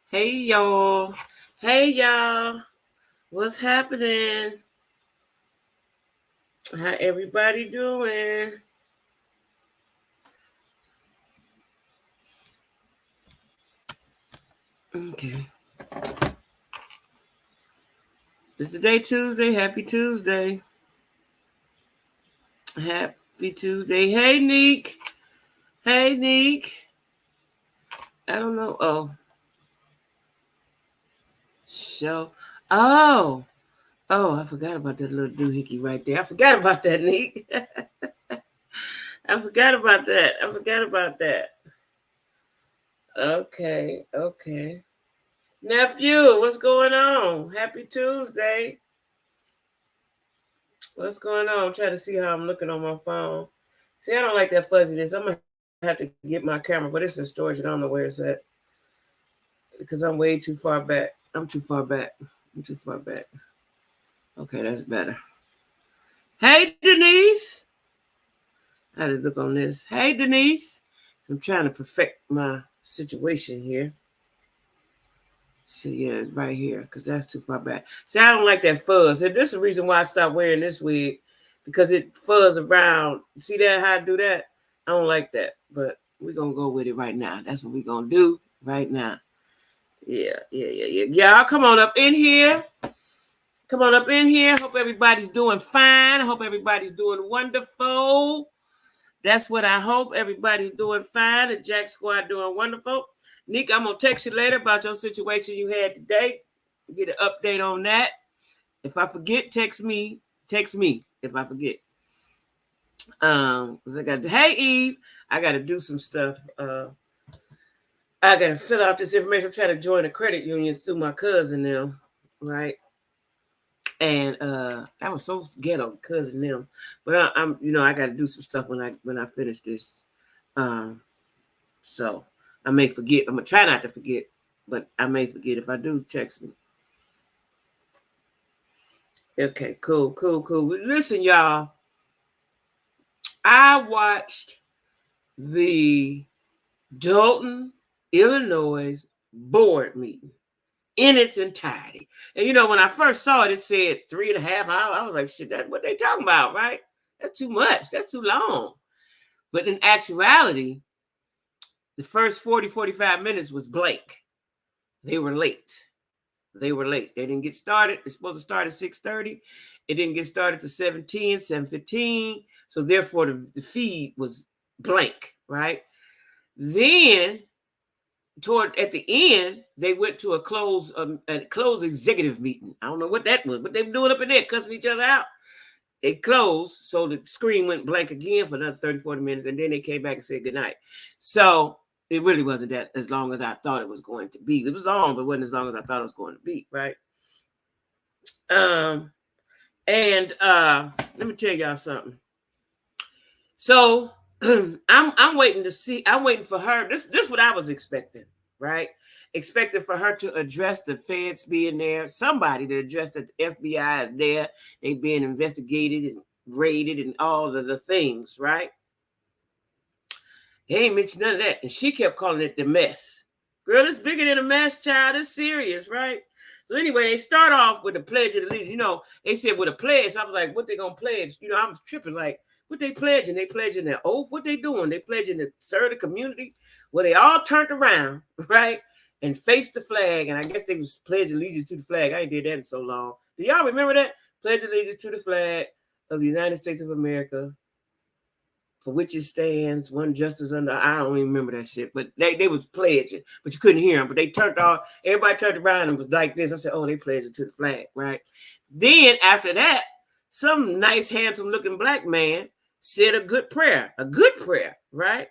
Hey y'all. Hey y'all. What's happening? How everybody doing? Okay. It's today Tuesday. Happy Tuesday. Happy Tuesday. Hey Neek. Hey Neek. I don't know. Oh. Show. Oh. Oh, I forgot about that little doohickey right there. I forgot about that, Neek. I forgot about that. I forgot about that. Okay. Okay. Nephew, what's going on? Happy Tuesday. What's going on? I'm trying to see how I'm looking on my phone. See, I don't like that fuzziness. I'm gonna have to get my camera, but it's in storage. I don't know where it's at because I'm way too far back. I'm too far back. I'm too far back. Okay, that's better. Hey, Denise. I had to look on this. Hey, Denise. So I'm trying to perfect my situation here. See, yeah, it's right here because that's too far back. See, I don't like that fuzz. And this is the reason why I stopped wearing this wig because it fuzz around. See that how I do that? I don't like that, but we're gonna go with it right now. That's what we're gonna do right now. Yeah. Y'all come on up in here. Come on up in here. Hope everybody's doing fine. I hope everybody's doing wonderful. That's what I hope. Everybody's doing fine. The Jack Squad doing wonderful. Nick, I'm gonna text you later about your situation you had today. Get an update on that. If I forget, text me. Text me if I forget. Cause I got hey Eve, I gotta do some stuff. I gotta fill out this information. I'm trying to join a credit union through my cousin now, right? And that was so ghetto, cousin them. But I'm I gotta do some stuff when I finish this. So I may forget. I'm gonna try not to forget, but I may forget. If I do, text me. Okay, cool. Listen, y'all. I watched the Dolton, Illinois board meeting in its entirety. And when I first saw it, it said 3.5 hours. I was like, shit, that's what they talking about, right? That's too much. That's too long. But in actuality, the first 45 minutes was blank. They were late. They didn't get started. It's supposed to start at 6:30. It didn't get started to 7:10, 7:15. So therefore, the feed was blank, right? Then, at the end, they went to a closed executive meeting. I don't know what that was, but they were doing up in there, cussing each other out. It closed, so the screen went blank again for another 30, 40 minutes, and then they came back and said goodnight. So it really wasn't that as long as I thought it was going to be. It was long, but it wasn't as long as I thought it was going to be, right? And let me tell y'all something. So I'm waiting to see. I'm waiting for her. This is what I was expecting, right? Expecting for her to address the feds being there, somebody to address that the FBI is there, they being investigated and raided and all of the things, right? He ain't mentioned none of that. And she kept calling it the mess. Girl, it's bigger than a mess, child. It's serious, right? So anyway, they start off with the Pledge of Allegiance. They said with a pledge. I was like, what they gonna pledge? I'm tripping like, what they pledging? They pledging their oath. What they doing? They pledging to serve the community. Well, they all turned around, right? And faced the flag. And I guess they was pledging allegiance to the flag. I ain't did that in so long. Do y'all remember that? Pledge allegiance to the flag of the United States of America, for which it stands, one justice under. I don't even remember that shit, but they was pledging, but you couldn't hear them. But they turned off. Everybody turned around and was like this. I said, "Oh, they pledging to the flag, right?" Then after that, some nice, handsome-looking black man said a good prayer, right?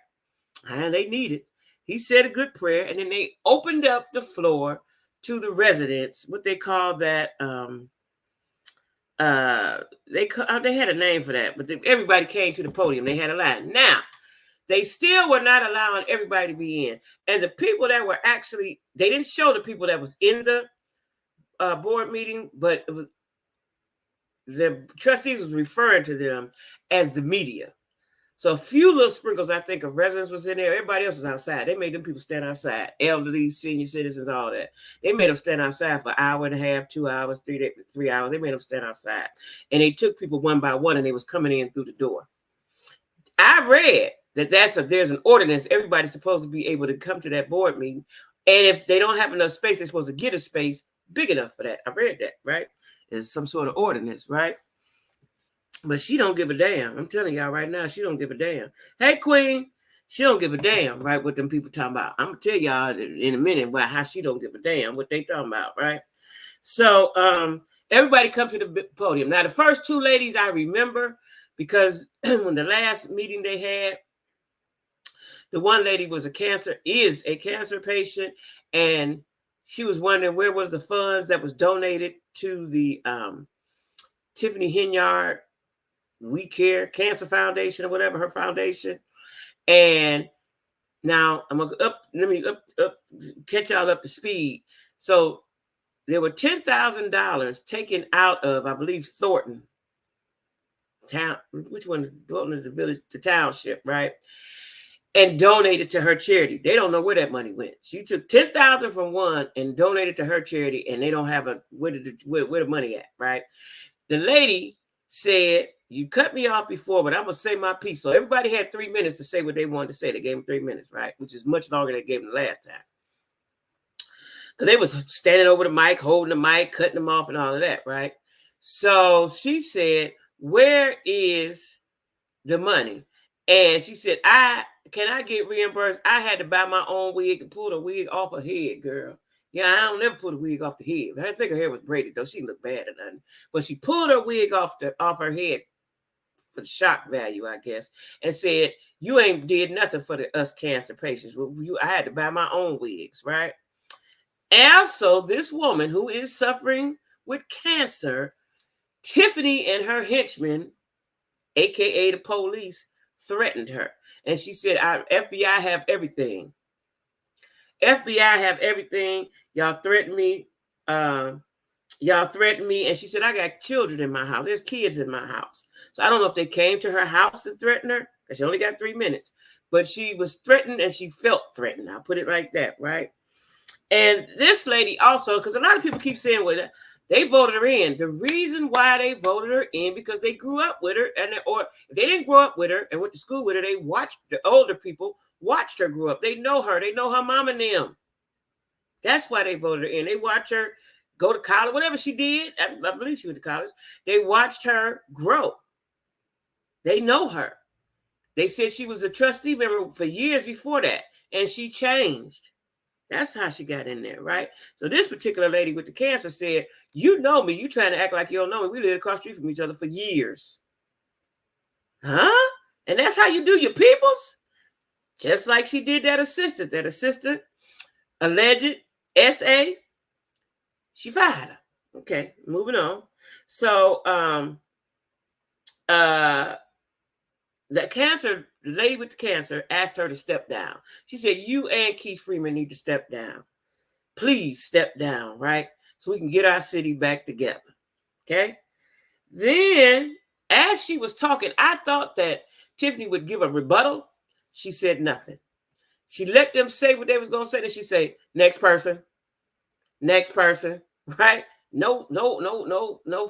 And they need it. He said a good prayer, and then they opened up the floor to the residents. What they call that? They had a name for that, but everybody came to the podium. They had a line. Now, they still were not allowing everybody to be in, and the people that were actually, they didn't show the people that was in the board meeting, but it was the trustees was referring to them as the media. So a few little sprinkles, I think, of residents was in there. Everybody else was outside. They made them people stand outside. Elderly, senior citizens, all that. They made them stand outside for an hour and a half, 2 hours, 3 hours. They made them stand outside. And they took people one by one, and they was coming in through the door. I read that there's an ordinance. Everybody's supposed to be able to come to that board meeting. And if they don't have enough space, they're supposed to get a space big enough for that. I read that, right? There's some sort of ordinance, right? But she don't give a damn. I'm telling y'all right now, she don't give a damn. Hey, Queen, she don't give a damn, right? What them people talking about. I'm gonna tell y'all in a minute about how she don't give a damn what they talking about, right? So everybody come to the podium. Now, the first two ladies I remember because when the last meeting they had, the one lady is a cancer patient, and she was wondering where was the funds that was donated to the Tiffany Henyard We Care Cancer Foundation or whatever, her foundation. And now I'm gonna let me catch y'all up to speed. So there were $10,000 taken out of, I believe, Thornton town. Which one? Dolton is the village, the township, right? And donated to her charity. They don't know where that money went. She took $10,000 from one and donated to her charity, and they don't have where the money at, right? The lady said, "You cut me off before, but I'm gonna say my piece." So everybody had 3 minutes to say what they wanted to say. They gave them 3 minutes, right? Which is much longer than they gave them the last time. Because they was standing over the mic, holding the mic, cutting them off, and all of that, right? So she said, "Where is the money?" And she said, can I get reimbursed? I had to buy my own wig and pull the wig off her head, girl. Yeah, I don't never pull the wig off the head. I think her hair was braided, though. She didn't look bad or nothing. But she pulled her wig off her head for the shock value, I guess, and said, "You ain't did nothing for us cancer patients. Well, I had to buy my own wigs, right?" Also, this woman who is suffering with cancer, Tiffany and her henchmen, aka the police, threatened her. And she said, FBI have everything. FBI have everything. Y'all threatened me. Y'all threatened me. And she said, I got children in my house. There's kids in my house. So I don't know if they came to her house and threatened her, because she only got 3 minutes. But she was threatened and she felt threatened. I'll put it like that, right? And this lady also, because a lot of people keep saying, well, they voted her in. The reason why they voted her in, because they grew up with her, or if they didn't grow up with her and went to school with her, they watched, the older people watched her grow up. They know her. They know her mom and them. That's why they voted her in. They watched her go to college, whatever she did. I believe she went to college. They watched her grow. They know her. They said she was a trustee member for years before that, and she changed. That's how she got in there, right? So this particular lady with the cancer said, "You know me. You trying to act like you don't know me. We lived across the street from each other for years." Huh? And that's how you do your peoples? Just like she did that assistant. That assistant, alleged SA, she fired her. Okay, moving on. So the lady with the cancer asked her to step down. She said, "You and Keith Freeman need to step down. Please step down, right? So we can get our city back together." Okay. Then, as she was talking, I thought that Tiffany would give a rebuttal. She said nothing. She let them say what they was going to say. Then she said, next person, right? No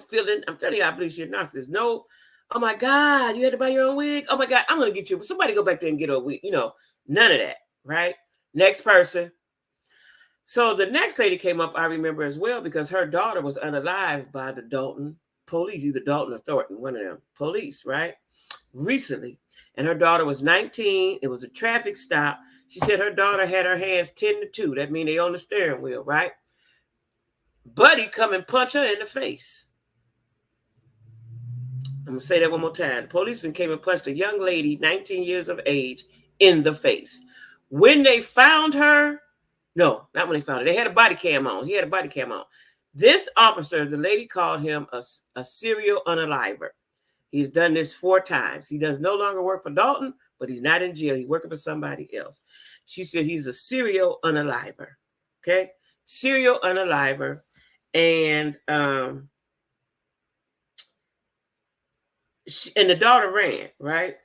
feeling. I'm telling you, I believe she's a narcissist. No, oh my God, you had to buy your own wig? Oh my God, I'm going to get you. Somebody go back there and get a wig. None of that, right? Next person. So the next lady came up, I remember as well, because her daughter was unalived by the Dalton police, either Dalton or Thornton, one of them police, right? Recently. And her daughter was 19. It was a traffic stop. She said her daughter had her hands 10-2. That means they on the steering wheel, right? Buddy come and punch her in the face. I'm going to say that one more time. The policeman came and punched a young lady, 19 years of age, in the face. When they found her, no, not when they found her. They had a body cam on. He had a body cam on. This officer, the lady called him a serial unaliver. He's done this 4 times. He does no longer work for Dalton, but he's not in jail. He's working for somebody else. She said he's a serial unaliver. Okay? Serial unaliver. And the daughter ran, right?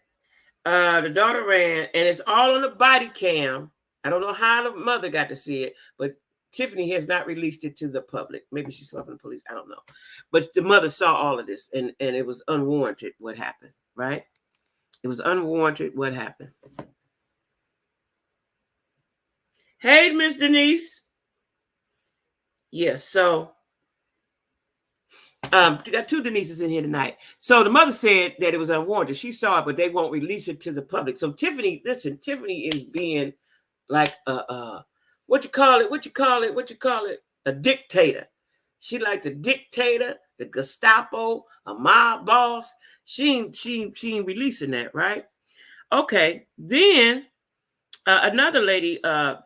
The daughter ran, and it's all on the body cam. I don't know how the mother got to see it, but Tiffany has not released it to the public. Maybe she saw it from the police. I don't know. But the mother saw all of this, and it was unwarranted what happened, right? It was unwarranted what happened. Hey, Miss Denise. Yes, so we got two Denises in here tonight. So the mother said that it was unwarranted. She saw it, but they won't release it to the public. So Tiffany, listen, Tiffany is being like what you call it? A dictator. She like the dictator, the Gestapo, a mob boss. She ain't releasing that, right? Okay. Then another lady,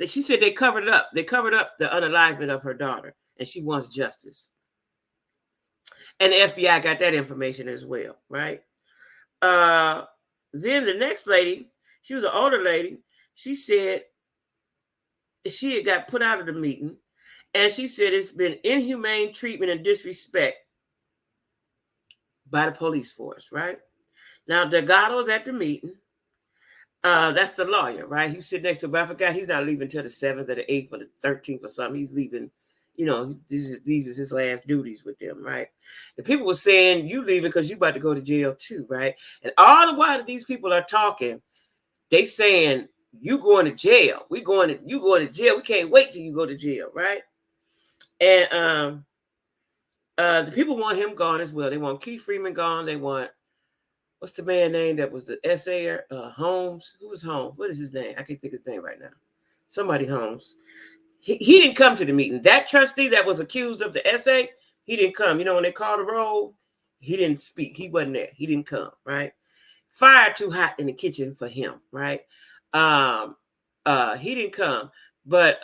she said they covered it up. They covered up the unalivement of her daughter, and she wants justice. And the FBI got that information as well, right? Then the next lady, she was an older lady. She said she had got put out of the meeting, and she said it's been inhumane treatment and disrespect by the police force, right? Now, Delgado's at the meeting. That's the lawyer, right? He was sitting next to him, but I forgot he's not leaving until the 7th or the 8th or the 13th or something. He's leaving, these is his last duties with them, right? And people were saying, you leaving because you about to go to jail too, right? And all the while that these people are talking, they saying, you going to jail. You going to jail. We can't wait till you go to jail, right? And the people want him gone as well. They want Keith Freeman gone. They want, what's the man name that was the essayer? Holmes. Who was Holmes? What is his name? I can't think of his name right now. Somebody Holmes. He didn't come to the meeting. That trustee that was accused of the essay, he didn't come. When they called the roll, he didn't speak. He wasn't there. He didn't come, right? Fire too hot in the kitchen for him, right? He didn't come. But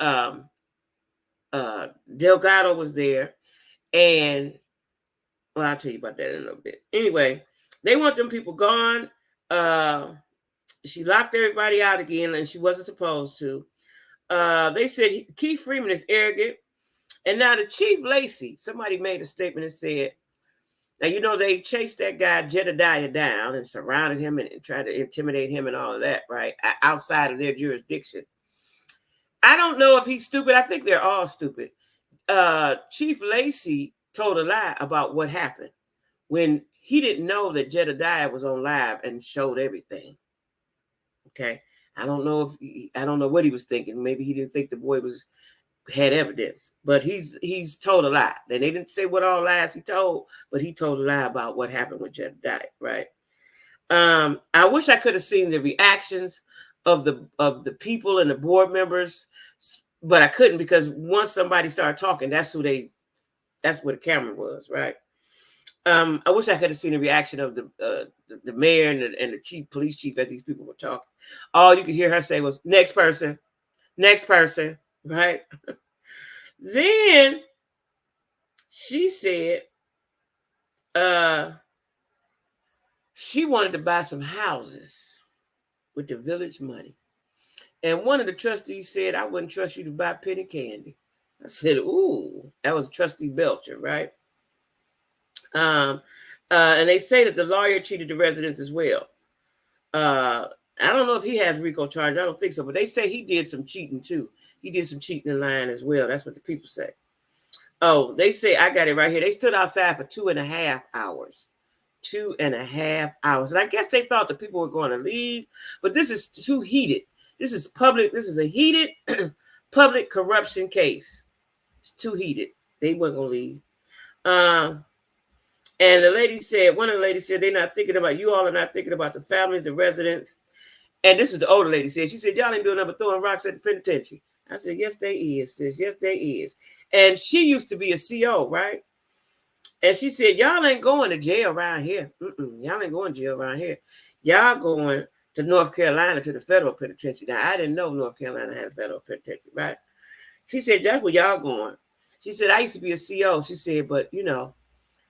Delgado was there. And, well, I'll tell you about that in a little bit. Anyway, they want them people gone. She locked everybody out again, and she wasn't supposed to. They said Keith Freeman is arrogant. And now the Chief Lacey, somebody made a statement and said, now, they chased that guy Jedediah down and surrounded him and tried to intimidate him and all of that, right? Outside of their jurisdiction. I don't know if he's stupid. I think they're all stupid. Chief Lacey told a lie about what happened when he didn't know that Jedediah was on live and showed everything. Okay. I don't know what he was thinking. Maybe he didn't think the boy had evidence, but he's told a lie. And they didn't say what all lies he told, but he told a lie about what happened with Jedediah, right? I wish I could have seen the reactions of the people and the board members, but I couldn't, because once somebody started talking, that's where the camera was, right? I wish I could have seen the reaction of the mayor and the police chief as these people were talking. All you could hear her say was, next person, right? Then she said she wanted to buy some houses with the village money. And one of the trustees said, I wouldn't trust you to buy penny candy. I said, ooh, that was Trustee Belcher, right? And they say that the lawyer cheated the residents as well. I don't know if he has RICO charge. I don't think so, but they say he did some cheating too. He did some cheating in line as well. That's what the people say. Oh, they say, I got it right here. They stood outside for 2.5 hours. 2.5 hours. And I guess they thought the people were going to leave, but this is too heated. This is public. This is a heated public corruption case. It's too heated. They weren't going to leave. And one of the ladies said, they're not thinking about, you all are not thinking about the families, the residents. And this was the older lady said. She said, y'all ain't doing nothing but throwing rocks at the penitentiary. I said, yes, they is, sis. Yes, they is. And she used to be a CO, right? And she said, y'all ain't going to jail around here. Y'all ain't going to jail around here. Y'all going to North Carolina to the federal penitentiary. Now, I didn't know North Carolina had a federal penitentiary, right? She said, that's where y'all going. She said, I used to be a CO. She said, but,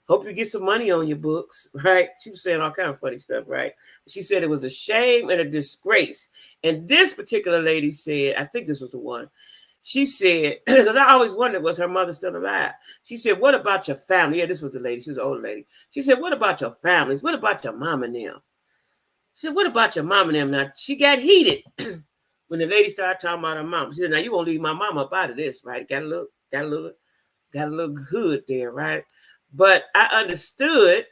hope you get some money on your books, right? She was saying all kind of funny stuff, right? She said it was a shame and a disgrace. And this particular lady said, I think this was the one, she said, because I always wondered, was her mother still alive? She said, what about your family? Yeah, this was the lady. She was an older lady. She said, what about your families? What about your mom and them? She said, what about your mom and them? Now, she got heated when the lady started talking about her mom. She said, now you won't leave my mama up out of this, right? Got a little hood there, right? But I understood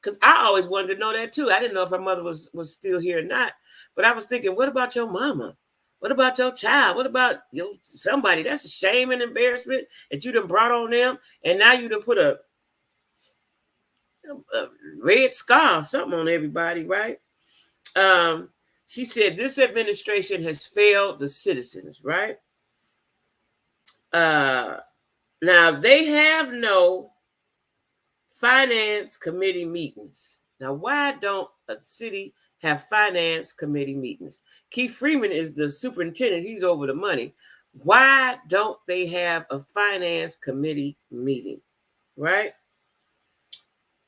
because I always wanted to know that too. I didn't know if her mother was still here or not. But I was thinking, what about your mama? What about your child? What about somebody? That's a shame and embarrassment that you done brought on them, and now you done put a red scar, something on everybody, right? Um, she said this administration has failed the citizens, right? Uh, Now they have no finance committee meetings. Now, why don't a city have finance committee meetings? Keith Freeman is the superintendent, he's over the money. Why don't they have a finance committee meeting? Right?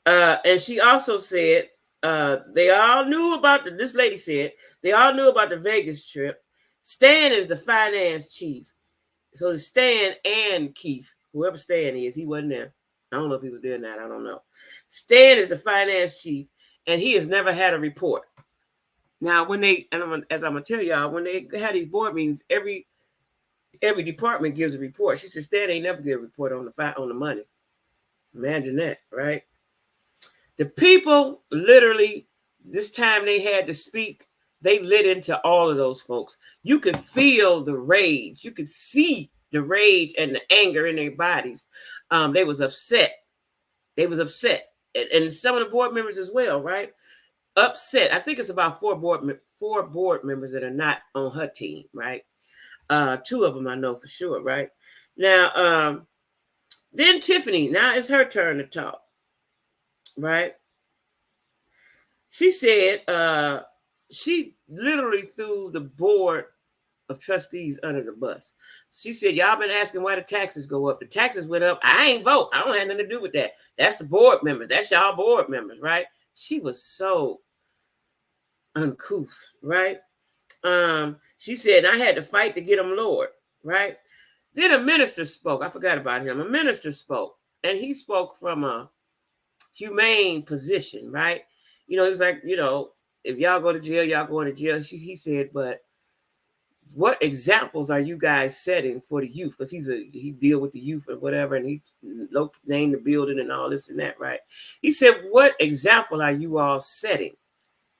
And she also said they all knew about this lady said they all knew about the Vegas trip. Stan is the finance chief. So it's Stan and Keith, whoever Stan is, he wasn't there. I don't know if he was there or not. I don't know. Stan is the finance chief, and he has never had a report. Now, when they, and as I'm gonna tell y'all, when they had these board meetings, every department gives a report. She said Stan ain't never give a report on the money. Imagine that, right? The people literally, this time they had to speak, they lit into all of those folks. You could feel the rage. You could see the rage and the anger in their bodies. They was upset. They was upset. And some of the board members as well, right? Upset. I think it's about four board members that are not on her team, right? Two of them I know for sure, right? Now, then Tiffany, now it's her turn to talk, right? She said she literally threw the board of trustees under the bus. She said, y'all been asking why the taxes go up. The taxes went up. I ain't vote. I don't have nothing to do with that. That's the board members. That's y'all board members, right? She was so uncouth, right? She said, I had to fight to get them lowered, right? Then a minister spoke. I forgot about him. A minister spoke, and he spoke from a humane position, right? He was like, if y'all go to jail, y'all going to jail. He said, but what examples are you guys setting for the youth? Because he deal with the youth or whatever, and he named the building and all this and that, right? He said, what example are you all setting,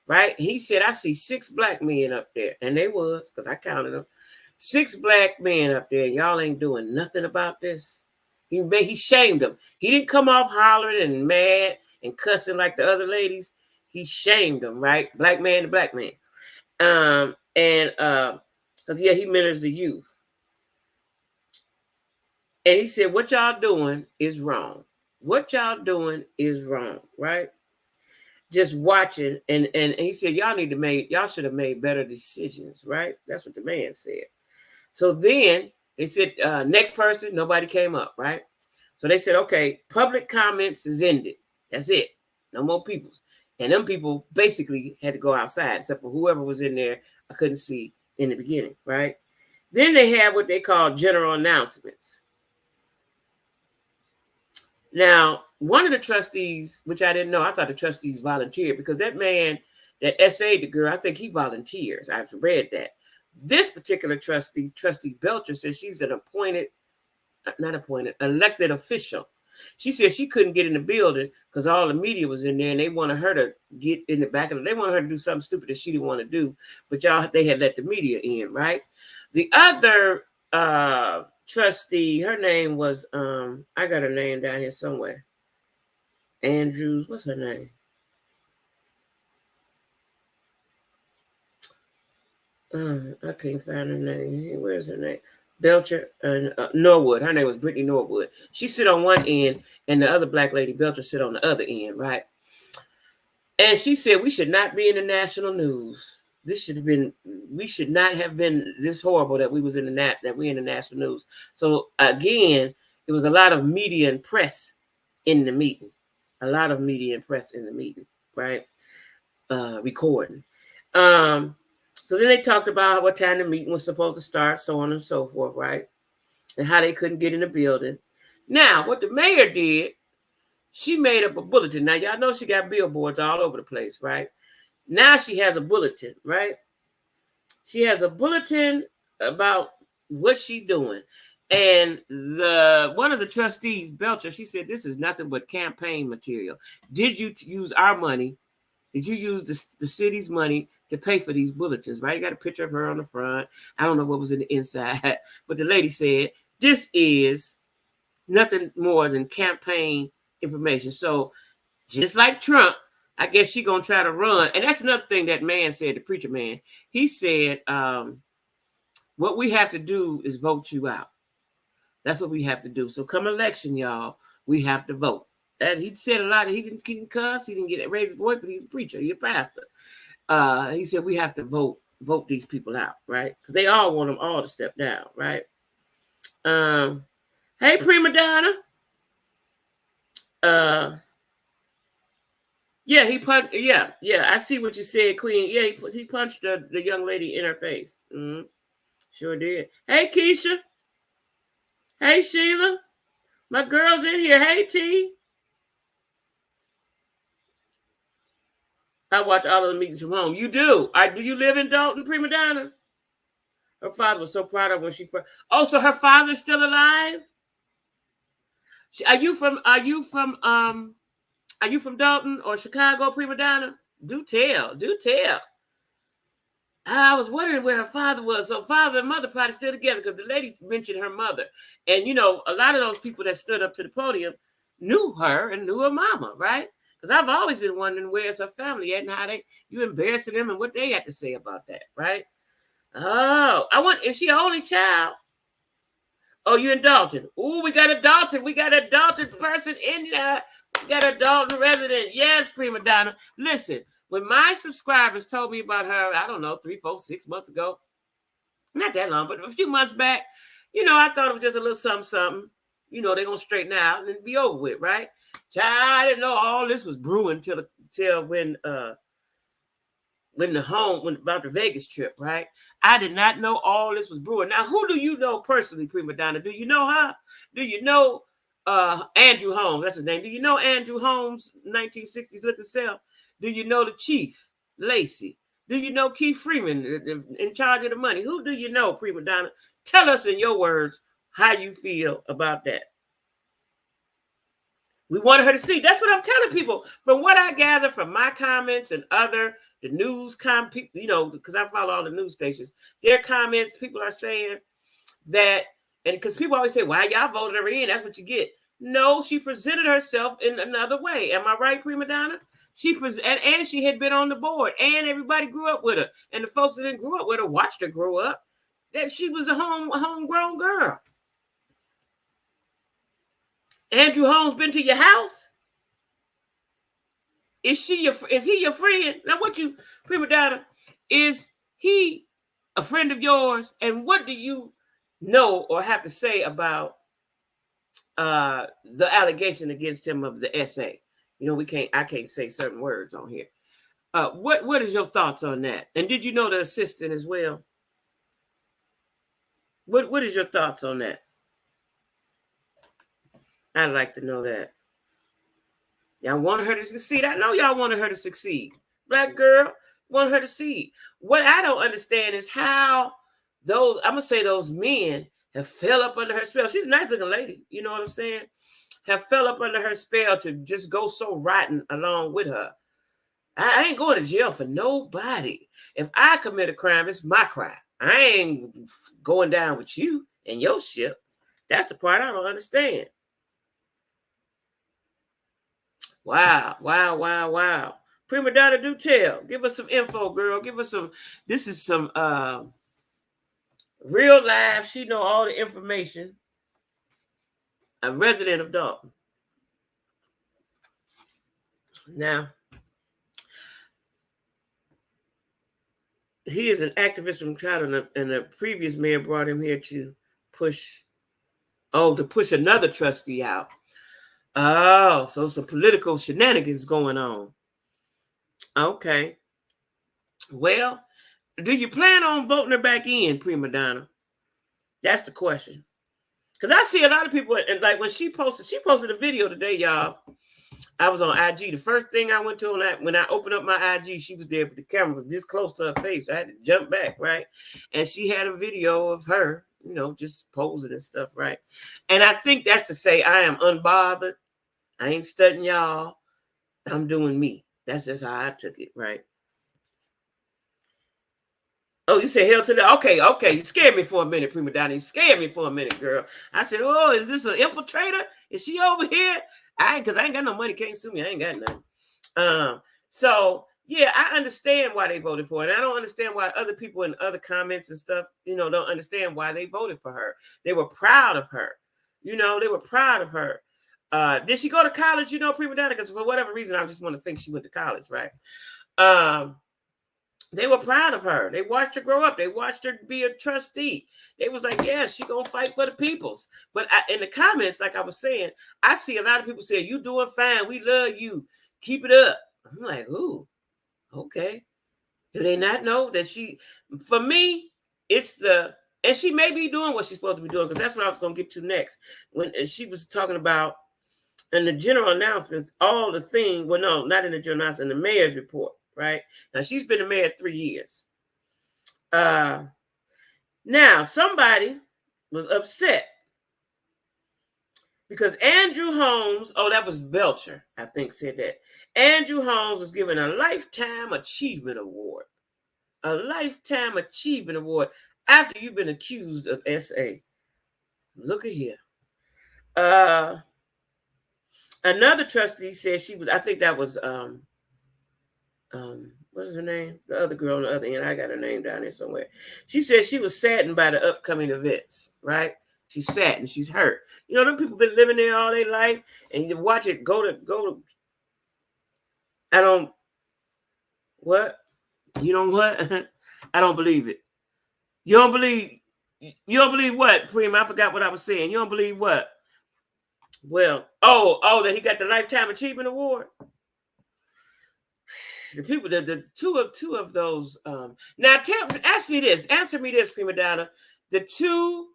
right? He said, I see 6 black men up there, and they was, because I counted them, 6 black men up there, and y'all ain't doing nothing about this. He shamed them. He didn't come off hollering and mad and cussing like the other ladies. He shamed them, right? Black man to black man. Because he mentors the youth. And he said, what y'all doing is wrong. What y'all doing is wrong, right? Just watching. And he said, y'all should have made better decisions, right? That's what the man said. So then they said, next person, nobody came up, right? So they said, okay, public comments is ended. That's it. No more peoples. And them people basically had to go outside, except for whoever was in there, I couldn't see in the beginning, right? Then they have what they call general announcements. Now, one of the trustees, which I didn't know, I thought the trustees volunteered, because that man that essayed the girl, I think he volunteers. I've read that. This particular trustee, Trustee Belcher, says she's an elected official. She said she couldn't get in the building because all the media was in there, and they wanted her to get in the back of it. They wanted her to do something stupid that she didn't want to do, but they had let the media in, right? The other trustee, her name was, I got her name down here somewhere. Andrews, what's her name? I can't find her name. Where's her name? Belcher and Norwood. Her name was Brittany Norwood. She sit on one end, and the other black lady, Belcher, sit on the other end, right? And she said we should not be in the national news. We should not have been this horrible that we was in that we're in the national news. So again, it was a lot of media and press in the meeting. A lot of media and press in the meeting, right? Recording. So then they talked about what time the meeting was supposed to start, so on and so forth, right? And how they couldn't get in the building. Now, what the mayor did, she made up a bulletin. Now, y'all know she got billboards all over the place, right? Now she has a bulletin, right? She has a bulletin about what she's doing. And the one of the trustees, Belcher, she said, this is nothing but campaign material. Did you use our money? Did you use the city's money to pay for these bulletins, right? You got a picture of her on the front. I don't know what was in the inside, but the lady said, this is nothing more than campaign information. So just like Trump, I guess she gonna try to run. And that's another thing that man said, the preacher man. He said, what we have to do is vote you out. That's what we have to do. So come election, y'all, we have to vote. And he said a lot. He didn't cuss. He didn't get raise his voice, but he's a preacher. He's a pastor. He said we have to vote these people out, right? Because they all want them all to step down, right? Hey, prima donna. Yeah, he punched. Yeah, I see what you said, Queen. Yeah, he punched the young lady in her face. Mm-hmm. Sure did. Hey, Keisha. Hey, Sheila. My girl's in here. Hey, T. I watch all of the meetings from home. You do. Do you live in Dalton, prima donna? Her father was so proud of her when she first. Oh, so her father's still alive? Are you from Dalton or Chicago, prima donna? Do tell. I was wondering where her father was. So father and mother probably still together because the lady mentioned her mother. And, you know, a lot of those people that stood up to the podium knew her and knew her mama, right? Because I've always been wondering where's her family at and how you embarrassing them and what they had to say about that, right? Oh, is she an only child? Oh, you in Dalton. Oh, we got a Dalton. We got a Dalton person in there. We got a Dalton resident. Yes, prima donna. Listen, when my subscribers told me about her, I don't know, 3, 4, 6 months ago, not that long, but a few months back, you know, I thought it was just a little something. You know, they're going to straighten out and be over with, right? Child, I didn't know all this was brewing till when about the Vegas trip, right? I did not know all this was brewing. Now, who do you know personally, prima donna? Do you know her? Do you know Andrew Holmes? That's his name. Do you know Andrew Holmes, 1960s looking self? Do you know the chief, Lacey? Do you know Keith Freeman in charge of the money? Who do you know, prima donna? Tell us in your words how you feel about that. We wanted her to see. That's what I'm telling people. From what I gather from my comments and the news you know, because I follow all the news stations, their comments, people are saying that, and because people always say, why y'all voted her in? That's what you get. No, she presented herself in another way. Am I right, prima donna? And she had been on the board, and everybody grew up with her. And the folks that didn't grow up with her watched her grow up. That she was a homegrown girl. Andrew Holmes been to your house? Is he your friend? Now, prima donna, is he a friend of yours? And what do you know or have to say about the allegation against him of the essay? You know, I can't say certain words on here. What is your thoughts on that? And did you know the assistant as well? What is your thoughts on that? I'd like to know that. Y'all wanted her to succeed. I know y'all wanted her to succeed. Black girl wanted her to succeed. What I don't understand is how those men have fell up under her spell. She's a nice looking lady. You know what I'm saying? Have fell up under her spell to just go so rotten along with her. I ain't going to jail for nobody. If I commit a crime, it's my crime. I ain't going down with you and your ship. That's the part I don't understand. Wow. Prima donna, do tell. Give us some info, girl. Give us some. This is some real life. She know all the information. A resident of Dalton. Now, he is an activist from China, and the previous mayor brought him here to push another trustee out. Oh, so some political shenanigans going on. Okay. Well, do you plan on voting her back in, prima donna? That's the question. Because I see a lot of people, and like when she posted a video today, y'all, I was on IG. The first thing I went to on that, when I opened up my IG, she was there, but the camera was this close to her face. I had to jump back, right? And she had a video of her, just posing and stuff, right? And I think that's to say I am unbothered. I ain't studying y'all. I'm doing me. That's just how I took it, right? Oh, you said hell to the okay. You scared me for a minute, prima donna. You scared me for a minute, girl. I said, oh, is this an infiltrator? Is she over here? Because I ain't got no money, can't sue me. I ain't got nothing. So yeah, I understand why they voted for it. And I don't understand why other people in other comments and stuff, don't understand why they voted for her. They were proud of her. They were proud of her. Did she go to college, prima donna? Because for whatever reason, I just want to think she went to college, right? They were proud of her. They watched her grow up. They watched her be a trustee. They was like, yeah, she gonna fight for the peoples. But in the comments, like I was saying, I see a lot of people say, you doing fine. We love you. Keep it up. I'm like, ooh, okay. Do they not know that for me, and she may be doing what she's supposed to be doing, because that's what I was going to get to next. When she was talking about, in the general announcements, all the things, well, no, not in the general announcement, in the mayor's report, right? Now, she's been the mayor 3 years. Now, somebody was upset because Andrew Holmes, that was Belcher, I think, said that. Andrew Holmes was given a Lifetime Achievement Award. A Lifetime Achievement Award after you've been accused of SA. Look at here. Another trustee said she was, I think that was, what's her name? The other girl on the other end. I got her name down there somewhere. She said she was saddened by the upcoming events, right? She's saddened. She's hurt. Them people been living there all their life, and you watch it go to. What? You don't what? I don't believe it. You don't believe what, Prima? I forgot what I was saying. You don't believe what? Well, that he got the Lifetime Achievement Award. The people, the two of those. Now, answer me this, prima donna. The two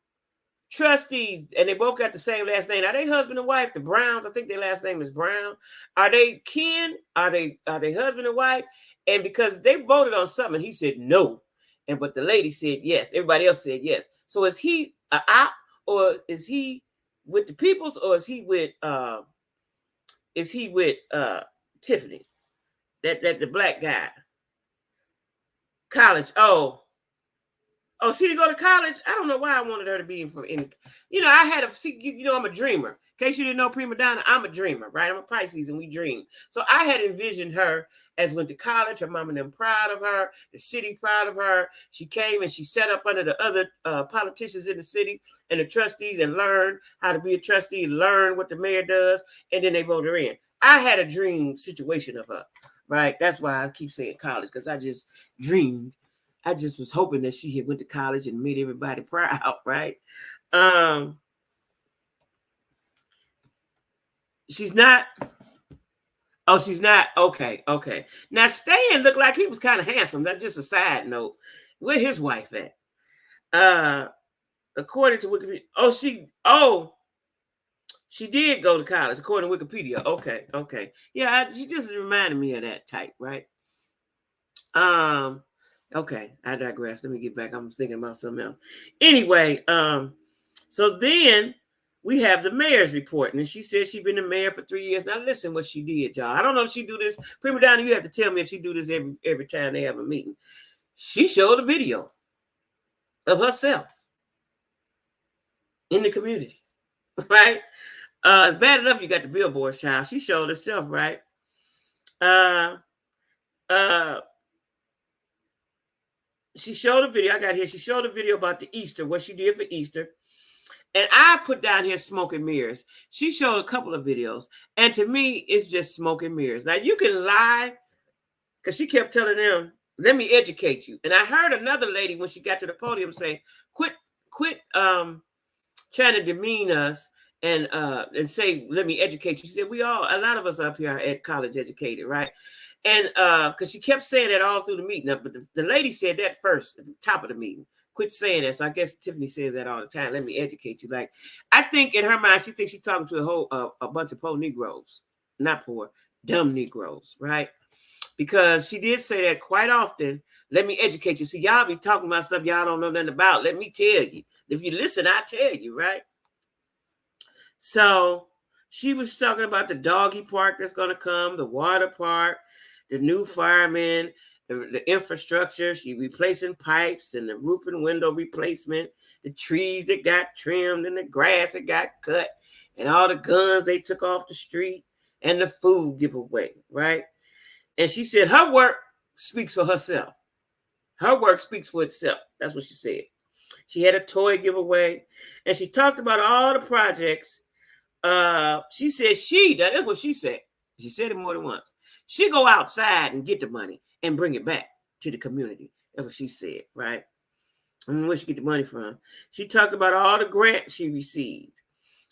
trustees, and they both got the same last name. Are they husband and wife? The Browns, I think their last name is Brown. Are they kin? Are they husband and wife? And because they voted on something, he said no, but the lady said yes. Everybody else said yes. So is he a op, or is he with the peoples, or is he with Tiffany? That the black guy. College. Oh, she didn't go to college? I don't know why I wanted her to be in. I had I'm a dreamer. In case you didn't know, prima donna, I'm a dreamer, right? I'm a Pisces and we dream. So I had envisioned her as went to college, her mom and them proud of her, the city proud of her. She came and she sat up under the other politicians in the city and the trustees and learned how to be a trustee, learn what the mayor does, and then they vote her in. I had a dream situation of her. Right. That's why I keep saying college, because I just dreamed. I just was hoping that she had went to college and made everybody proud. Right. She's not. Oh, she's not. Okay. Now, Stan looked like he was kind of handsome. That's just a side note. Where his wife at? According to Wikipedia. She did go to college, according to Wikipedia. Okay. Yeah, she just reminded me of that type, right? Okay, I digress. Let me get back. I'm thinking about something else. Anyway, so then we have the mayor's report, and she said she's been the mayor for 3 years. Now listen what she did, y'all. I don't know if she do this. Prima donna, you have to tell me if she do this every time they have a meeting. She showed a video of herself in the community, right? It's bad enough you got the billboards, child. She showed herself, right? She showed a video. I got here. She showed a video about the Easter, what she did for Easter. And I put down here smoke and mirrors. She showed a couple of videos. And to me, it's just smoke and mirrors. Now, you can lie, because she kept telling them, let me educate you. And I heard another lady, when she got to the podium, say, quit trying to demean us and say, let me educate you. She said, a lot of us up here are at college educated, right? And because she kept saying that all through the meeting. But the lady said that first at the top of the meeting. Quit saying that. So I guess Tiffany says that all the time. Let me educate you. Like, I think in her mind, she thinks she's talking to a bunch of poor Negroes. not poor, dumb Negroes, right? Because she did say that quite often. Let me educate you. See, y'all be talking about stuff y'all don't know nothing about. Let me tell you. If you listen, I tell you, right? So she was talking about the doggy park that's going to come, the water park, the new firemen, the infrastructure. She replacing pipes and the roof and window replacement, the trees that got trimmed and the grass that got cut and all the guns they took off the street and the food giveaway, right? And she said her work speaks for herself. Her work speaks for itself. That's what she said. She had a toy giveaway and she talked about all the projects. She said that's what she said. She said it more than once. She go outside and get the money and bring it back to the community. That's what she said, right? And where she get the money from. She talked about all the grants she received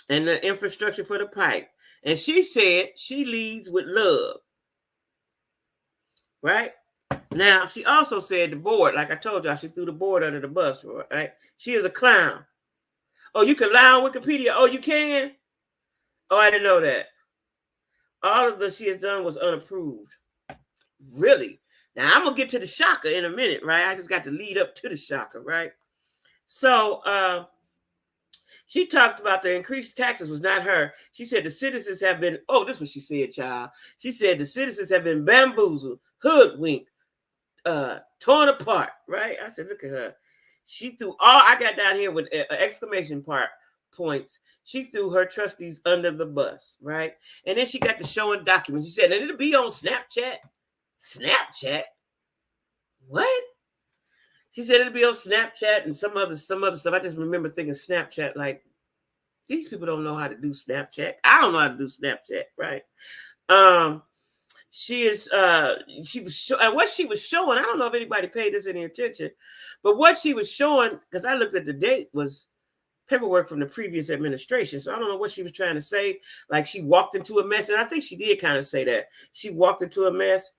and the infrastructure for the pipe. And she said she leads with love, right? Now, she also said the board, like I told y'all, she threw the board under the bus, right? She is a clown. Oh, you can lie on Wikipedia. Oh, you can? Oh, I didn't know that. All of the she has done was unapproved. Really? Now, I'm going to get to the shocker in a minute, right? I just got to lead up to the shocker, right? So, she talked about the increased taxes was not her. She said the citizens have been, this is what she said, child. She said the citizens have been bamboozled, hoodwinked, torn apart, right? I said, look at her. She threw I got down here with exclamation points. She threw her trustees under the bus, right? And then she got to showing documents. She said, and it'll be on Snapchat. Snapchat? What? She said it'll be on Snapchat and some other stuff. I just remember thinking Snapchat, like, these people don't know how to do Snapchat. I don't know how to do Snapchat, right? She was and what she was showing, I don't know if anybody paid this any attention, but what she was showing, because I looked at the date, was paperwork from the previous administration. So I don't know what she was trying to say. Like she walked into a mess. And I think she did kind of say that. She walked into a mess.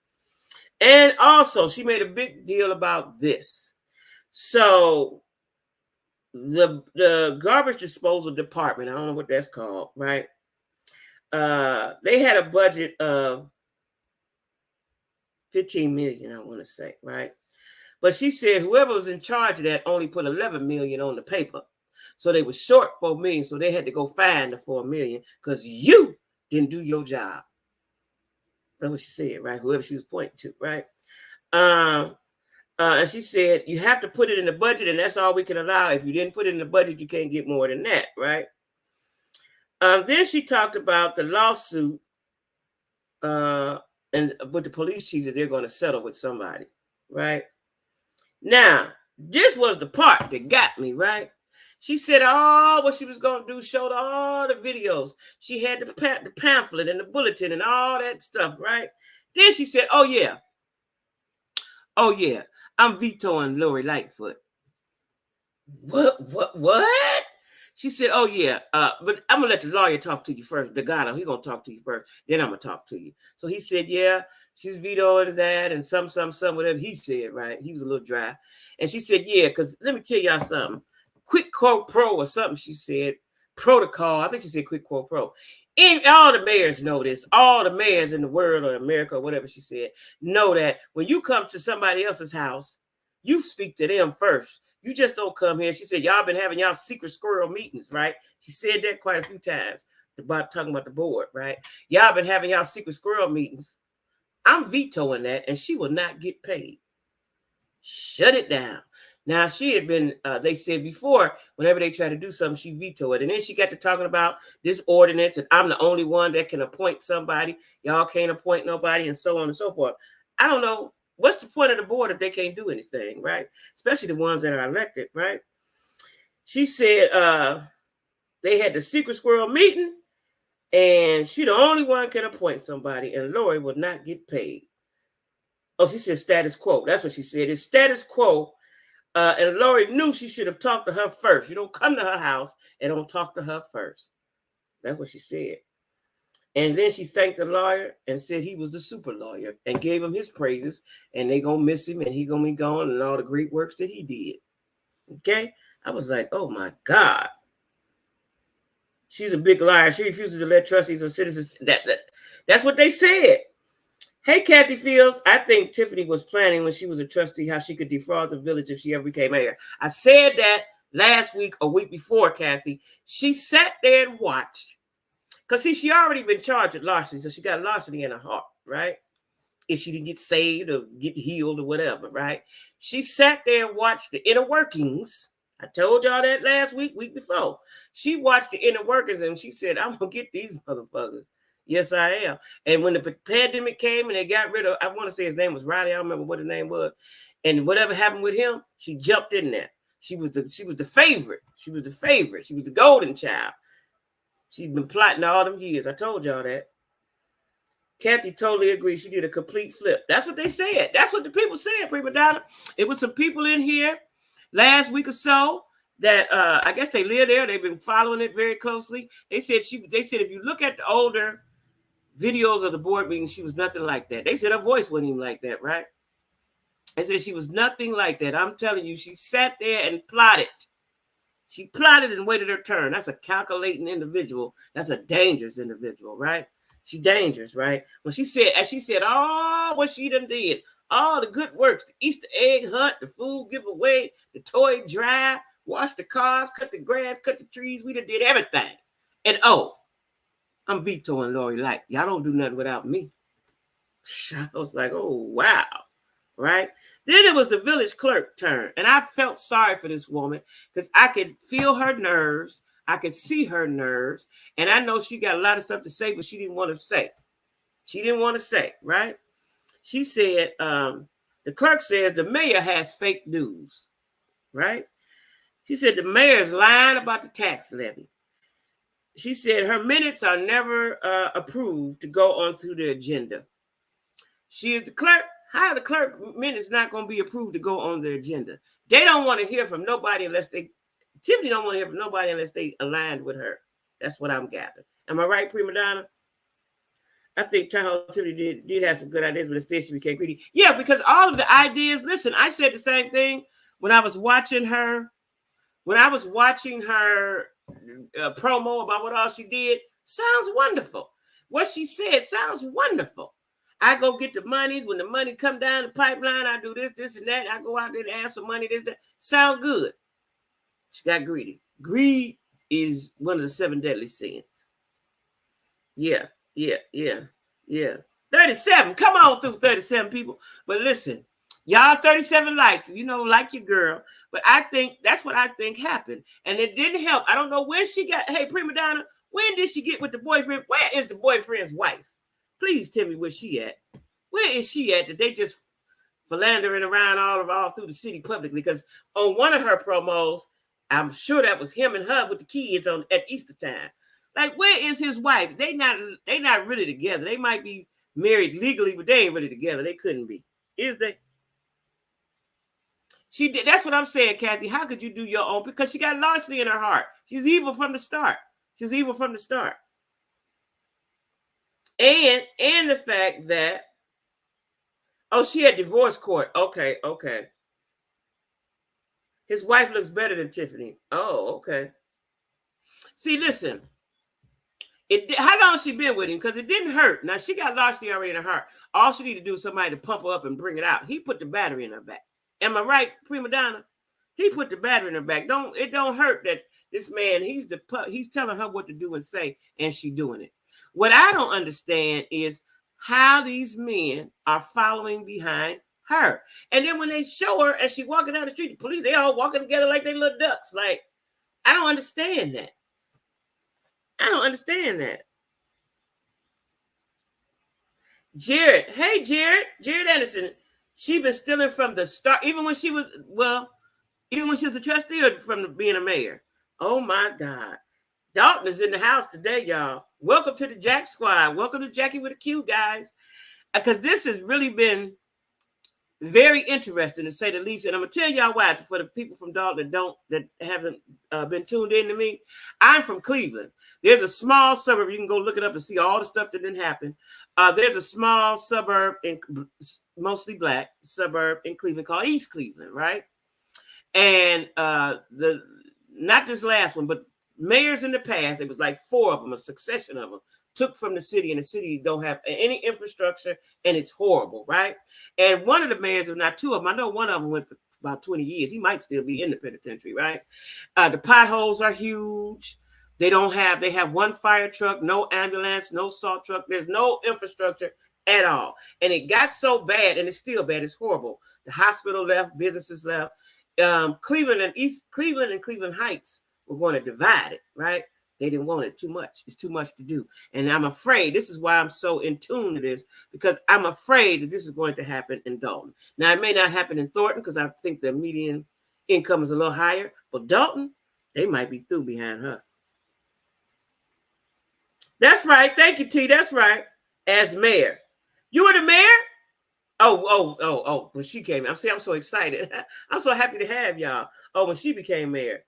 And also she made a big deal about this. So the garbage disposal department, I don't know what that's called, right? They had a budget of 15 million, I want to say, right? But she said whoever was in charge of that only put 11 million on the paper. So they were short 4 million. So they had to go find the 4 million because you didn't do your job. That's what she said, right? Whoever she was pointing to, right? And she said, you have to put it in the budget, and that's all we can allow. If you didn't put it in the budget, you can't get more than that, right? Then she talked about the lawsuit and with the police chief that they're going to settle with somebody, right? Now, this was the part that got me, right? She said what she was going to do, showed all the videos. She had the pamphlet and the bulletin and all that stuff, right? Then she said, oh, yeah, I'm vetoing Lori Lightfoot. What? She said, oh, yeah, but I'm going to let the lawyer talk to you first. The guy, he's going to talk to you first. Then I'm going to talk to you. So he said, yeah, she's vetoing that and some, whatever he said, right? He was a little dry. And she said, yeah, because let me tell y'all something. Quid quo pro or something, she said. Protocol. I think she said quid quo pro. And all the mayors know this. All the mayors in the world or America or whatever she said know that when you come to somebody else's house, you speak to them first. You just don't come here. She said, y'all been having y'all secret squirrel meetings, right? She said that quite a few times about talking about the board, right? Y'all been having y'all secret squirrel meetings. I'm vetoing that, and she will not get paid. Shut it down. Now, she had been, they said before, whenever they try to do something, she vetoed it. And then she got to talking about this ordinance, and I'm the only one that can appoint somebody. Y'all can't appoint nobody, and so on and so forth. I don't know. What's the point of the board if they can't do anything, right? Especially the ones that are elected, right? She said they had the secret squirrel meeting, and she the only one can appoint somebody, and Lori will not get paid. Oh, she said status quo. That's what she said. It's status quo. And Lori knew she should have talked to her first. You don't come to her house and don't talk to her first. That's what she said. And then she thanked the lawyer and said he was the super lawyer and gave him his praises, and they going to miss him and he going to be gone and all the great works that he did. Okay? I was like, oh, my God. She's a big liar. She refuses to let trustees or citizens. That's what they said. Hey, Kathy Fields, I think Tiffany was planning when she was a trustee how she could defraud the village if she ever became mayor. I said that last week, a week before, Kathy. She sat there and watched. Because, see, she already been charged with larceny, so she got larceny in her heart, right? If she didn't get saved or get healed or whatever, right? She sat there and watched the inner workings. I told y'all that last week before. She watched the inner workings and she said, I'm going to get these motherfuckers. Yes, I am. And when the pandemic came and they got rid of, I want to say his name was Riley. I don't remember what his name was. And whatever happened with him, she jumped in there. She was the favorite. She was the favorite. She was the golden child. She's been plotting all them years. I told y'all that. Kathy totally agrees. She did a complete flip. That's what they said. That's what the people said, Prima Donna. It was some people in here last week or so that I guess they live there. They've been following it very closely. They said if you look at the older videos of the board meetings, she was nothing like that. They said her voice wasn't even like that, right? They said she was nothing like that. I'm telling you, she sat there and plotted. She plotted and waited her turn. That's a calculating individual. That's a dangerous individual, right? She's dangerous, right? When she said, oh, what she done did, all the good works, the Easter egg hunt, the food giveaway, the toy drive, wash the cars, cut the grass, cut the trees. We done did everything. And I'm vetoing Lori Light. Y'all don't do nothing without me. I was like, oh, wow, right? Then it was the village clerk turn. And I felt sorry for this woman because I could feel her nerves. I could see her nerves. And I know she got a lot of stuff to say, but she didn't want to say. She didn't want to say, right? She said, the clerk says the mayor has fake news, right? She said the mayor is lying about the tax levy. She said her minutes are never approved to go onto the agenda. She is the clerk. How are the clerk minutes not going to be approved to go on the agenda? They don't want to hear from nobody Tiffany don't want to hear from nobody unless they aligned with her. That's what I'm gathering. Am I right, Prima Donna? I think Tiffany did have some good ideas, but instead she became greedy. Yeah, because all of the ideas, listen, I said the same thing when I was watching her. When I was watching her promo about what all she did, sounds wonderful. What she said sounds wonderful. I go get the money. When the money come down the pipeline, I do this, and that. I go out there and ask for money, this, that. Sound good. She got greedy. Greed is one of the 7 deadly sins. Yeah. 37. Come on through 37 people. But listen, y'all 37 likes, like your girl. But I think that's what I think happened. And it didn't help. I don't know when she got, hey, Prima Donna, when did she get with the boyfriend? Where is the boyfriend's wife? Please tell me where she at. Where is she at that they just philandering around all through the city publicly? Because on one of her promos, I'm sure that was him and her with the kids at Easter time. Like, where is his wife? They not really together. They might be married legally, but they ain't really together. They couldn't be. Is they? She did. That's what I'm saying, Kathy. How could you do your own? Because she got larceny in her heart. She's evil from the start. And the fact that, she had divorce court. Okay. His wife looks better than Tiffany. Oh, okay. See, listen. How long has she been with him? Because it didn't hurt. Now, she got larceny already in her heart. All she need to do is somebody to pump her up and bring it out. He put the battery in her back. Am I right, Prima Donna? He put the battery in her back. It don't hurt that this man, he's telling her what to do and say, and she doing it. What I don't understand is how these men are following behind her. And then when they show her as she walking down the street, the police, they all walking together like they little ducks. Like, I don't understand that. Jared. Hey, Jared Anderson. She been stealing from the start, even when she was a trustee or from being a mayor. Oh my God. Dalton is in the house today, y'all. Welcome to the Jack Squad. Welcome to Jackie with a Q, guys. Because this has really been very interesting, to say the least. And I'm going to tell y'all why, for the people from Dalton that haven't been tuned in to me. I'm from Cleveland. There's a small suburb. You can go look it up and see all the stuff that didn't happen. There's a small suburb, mostly black suburb in Cleveland called East Cleveland, right? And not this last one, but mayors in the past, it was like 4 of them, a succession of them, took from the city, and the city don't have any infrastructure, and it's horrible, right? And one of the mayors, if not 2 of them, I know one of them went for about 20 years. He might still be in the penitentiary, right? The potholes are huge. They have 1 fire truck, no ambulance, no salt truck. There's no infrastructure at all. And it got so bad, and it's still bad. It's horrible. The hospital left, businesses left. Cleveland and Cleveland Heights were going to divide it, right? They didn't want it too much. It's too much to do. And I'm afraid, this is why I'm so in tune to this, because I'm afraid that this is going to happen in Dalton. Now, it may not happen in Thornton because I think the median income is a little higher, but Dalton, they might be through behind her. That's right. Thank you, T. That's right. As mayor. You were the mayor? Oh, when she came. I'm so excited. I'm so happy to have y'all. Oh, when she became mayor.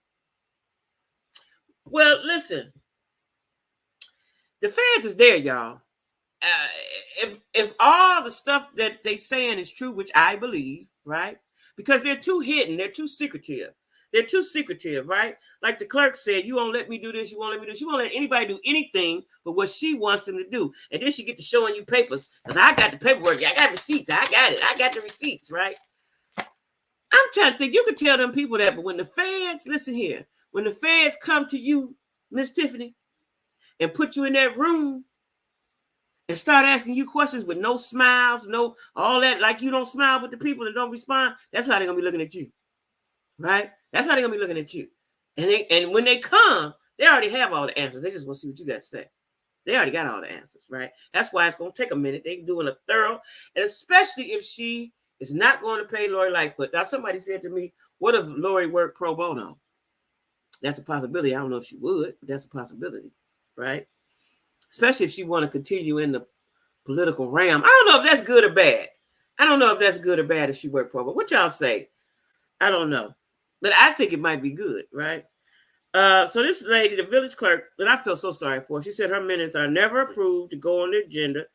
Well, listen. The feds is there, y'all. If all the stuff that they saying is true, which I believe, right? Because they're too hidden. They're too secretive. They're too secretive, right? Like the clerk said, you won't let me do this. You won't let me do this. You won't let anybody do anything but what she wants them to do. And then she get to showing you papers. Because I got the paperwork. I got receipts. I got it. I got the receipts, right? I'm trying to think. You could tell them people that, but when the feds, listen here, when the feds come to you, Miss Tiffany, and put you in that room and start asking you questions with no smiles, no all that, like you don't smile with the people that don't respond, that's how they're going to be looking at you, right? That's how they're going to be looking at you. And when they come, they already have all the answers. They just want to see what you got to say. They already got all the answers, right? That's why it's going to take a minute. They're doing a thorough, and especially if she is not going to pay Lori Lightfoot. Now, somebody said to me, what if Lori worked pro bono? That's a possibility. I don't know if she would, but that's a possibility, right? Especially if she want to continue in the political realm. I don't know if that's good or bad. I don't know if that's good or bad if she worked pro bono. What y'all say? I don't know. But I think it might be good, right? So this lady, the village clerk, that I feel so sorry for, she said her minutes are never approved to go on the agenda.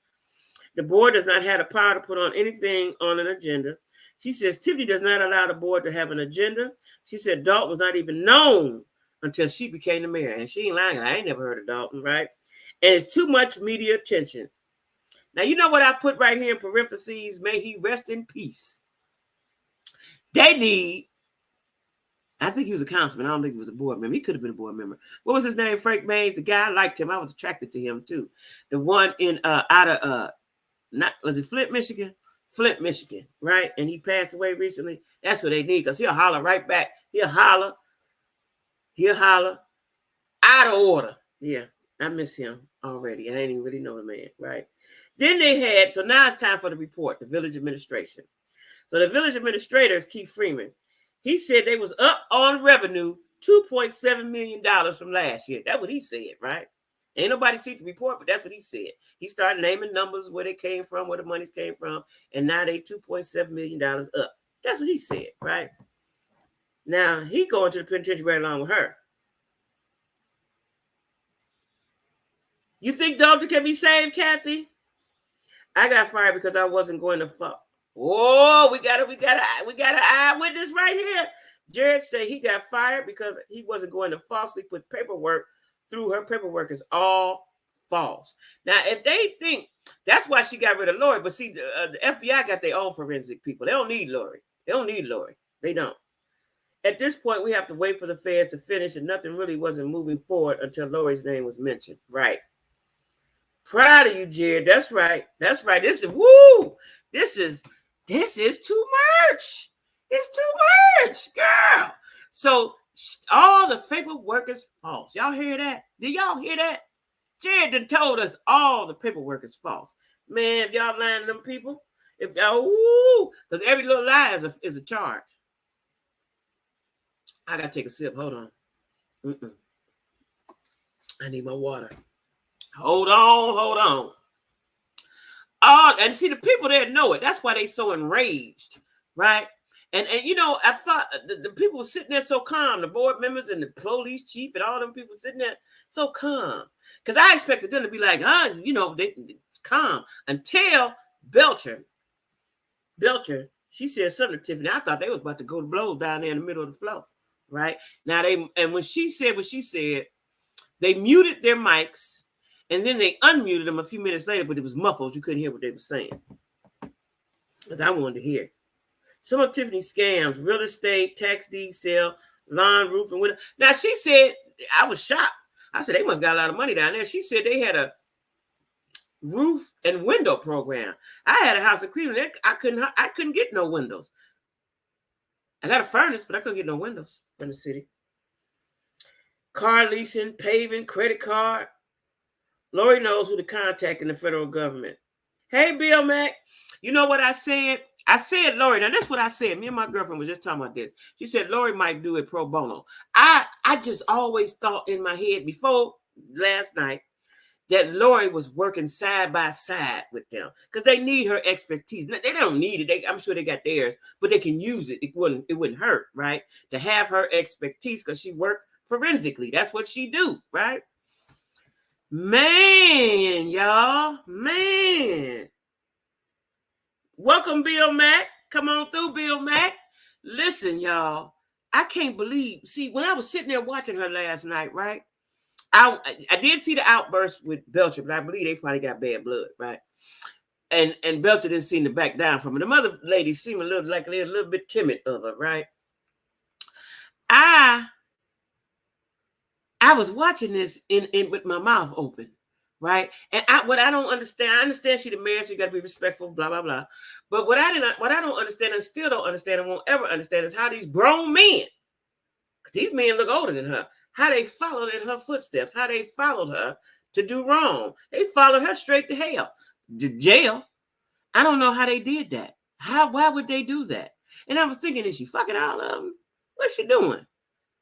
The board does not have the power to put on anything on an agenda. She says Tiffany does not allow the board to have an agenda. She said Dalton was not even known until she became the mayor. And she ain't lying. I ain't never heard of Dalton, right? And it's too much media attention. Now, you know what I put right here in parentheses? May he rest in peace. They need, I think he was a councilman. I don't think he was a board member. He could have been a board member. What was his name? Frank Mays. The guy, I liked him. I was attracted to him too. The one in was it Flint, Michigan? Flint, Michigan, right? And he passed away recently. That's what they need, because he'll holler right back. He'll holler out of order. Yeah, I miss him already. I ain't even really know the man, right? Then they had, so now it's time for the report, the village administration. So the village administrator is Keith Freeman. He said they was up on revenue $2.7 million from last year. That's what he said, right? Ain't nobody seen the report, but that's what he said. He started naming numbers, where they came from, where the monies came from, and now they $2.7 million up. That's what he said, right? Now, he going to the penitentiary right along with her. You think Dalton can be saved, Kathy? I got fired because I wasn't going to fuck. Oh, we got an eyewitness right here. Jared said he got fired because he wasn't going to falsely put paperwork through. Her paperwork is all false. Now, if they think that's why she got rid of Lori, but see, the FBI got their own forensic people. They don't need Lori. They don't. At this point, we have to wait for the feds to finish, and nothing really wasn't moving forward until Lori's name was mentioned. Right. Proud of you, Jared. That's right. This is woo. This is too much. It's too much, girl. So all the paperwork is false. Y'all hear that? Did y'all hear that? Jared done told us all the paperwork is false. Man, if y'all lying to them people, if y'all, because every little lie is a charge. I gotta take a sip. Hold on. I need my water. Hold on. And see, the people there know it. That's why they so enraged, right? And you know, I thought the people were sitting there so calm, the board members and the police chief and all them people sitting there so calm. Because I expected them to be like, they calm until Belcher, she said something to Tiffany. I thought they was about to go to blows down there in the middle of the floor, right? Now when she said what she said, They muted their mics, and then they unmuted them a few minutes later, but it was muffled. You couldn't hear what they were saying. Because I wanted to hear. Some of Tiffany's scams, real estate, tax deed sale, lawn, roof, and window. Now, she said, I was shocked. I said, they must got a lot of money down there. She said they had a roof and window program. I had a house in Cleveland. I couldn't get no windows. I got a furnace, but I couldn't get no windows in the city. Car leasing, paving, credit card. Lori knows who to contact in the federal government. Hey, Bill Mack. You know what I said? I said, Lori, now that's what I said. Me and my girlfriend was just talking about this. She said, Lori might do it pro bono. I just always thought in my head before last night that Lori was working side by side with them because they need her expertise. They don't need it. I'm sure they got theirs, but they can use it. It wouldn't hurt, right? To have her expertise because she worked forensically. That's what she do, right? Man, y'all, man. Welcome, Bill Mack. Come on through, Bill Mack. Listen, y'all, I can't believe. See, when I was sitting there watching her last night, right? I did see the outburst with Belcher, but I believe they probably got bad blood, right? And Belcher didn't seem to back down from it. The other lady seemed a little bit timid of her, right? I was watching this in with my mouth open, right? And what I don't understand, I understand she the mayor, so you got to be respectful, blah blah blah. But what I don't understand and still don't understand and won't ever understand is how these grown men, because these men look older than her, how they followed in her footsteps, how they followed her to do wrong. They followed her straight to hell, to jail. I don't know how they did that. Why would they do that? And I was thinking, is she fucking all of them? What's she doing?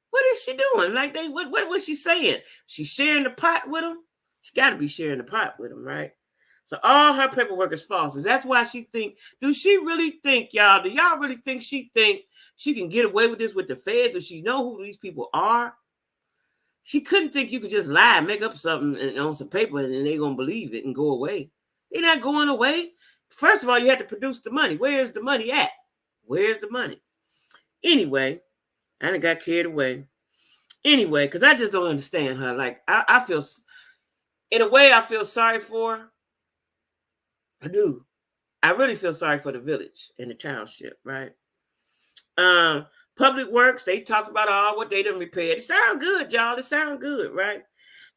What is she doing? Like what was she saying? She's sharing the pot with them? She got to be sharing the pot with them, right? So all her paperwork is false. That's why she think, do she really think, y'all, do y'all really think she can get away with this with the feds if she know who these people are? She couldn't think you could just lie, make up something on some paper, and they're going to believe it and go away. They're not going away. First of all, you have to produce the money. Where's the money at? Where's the money? Anyway, I done got carried away. Anyway, because I just don't understand her. Like, I feel, in a way, I feel sorry for her. I do. I really feel sorry for the village and the township, right? Public Works, they talked about all what they done repaired. It sound good, y'all. It sound good, right?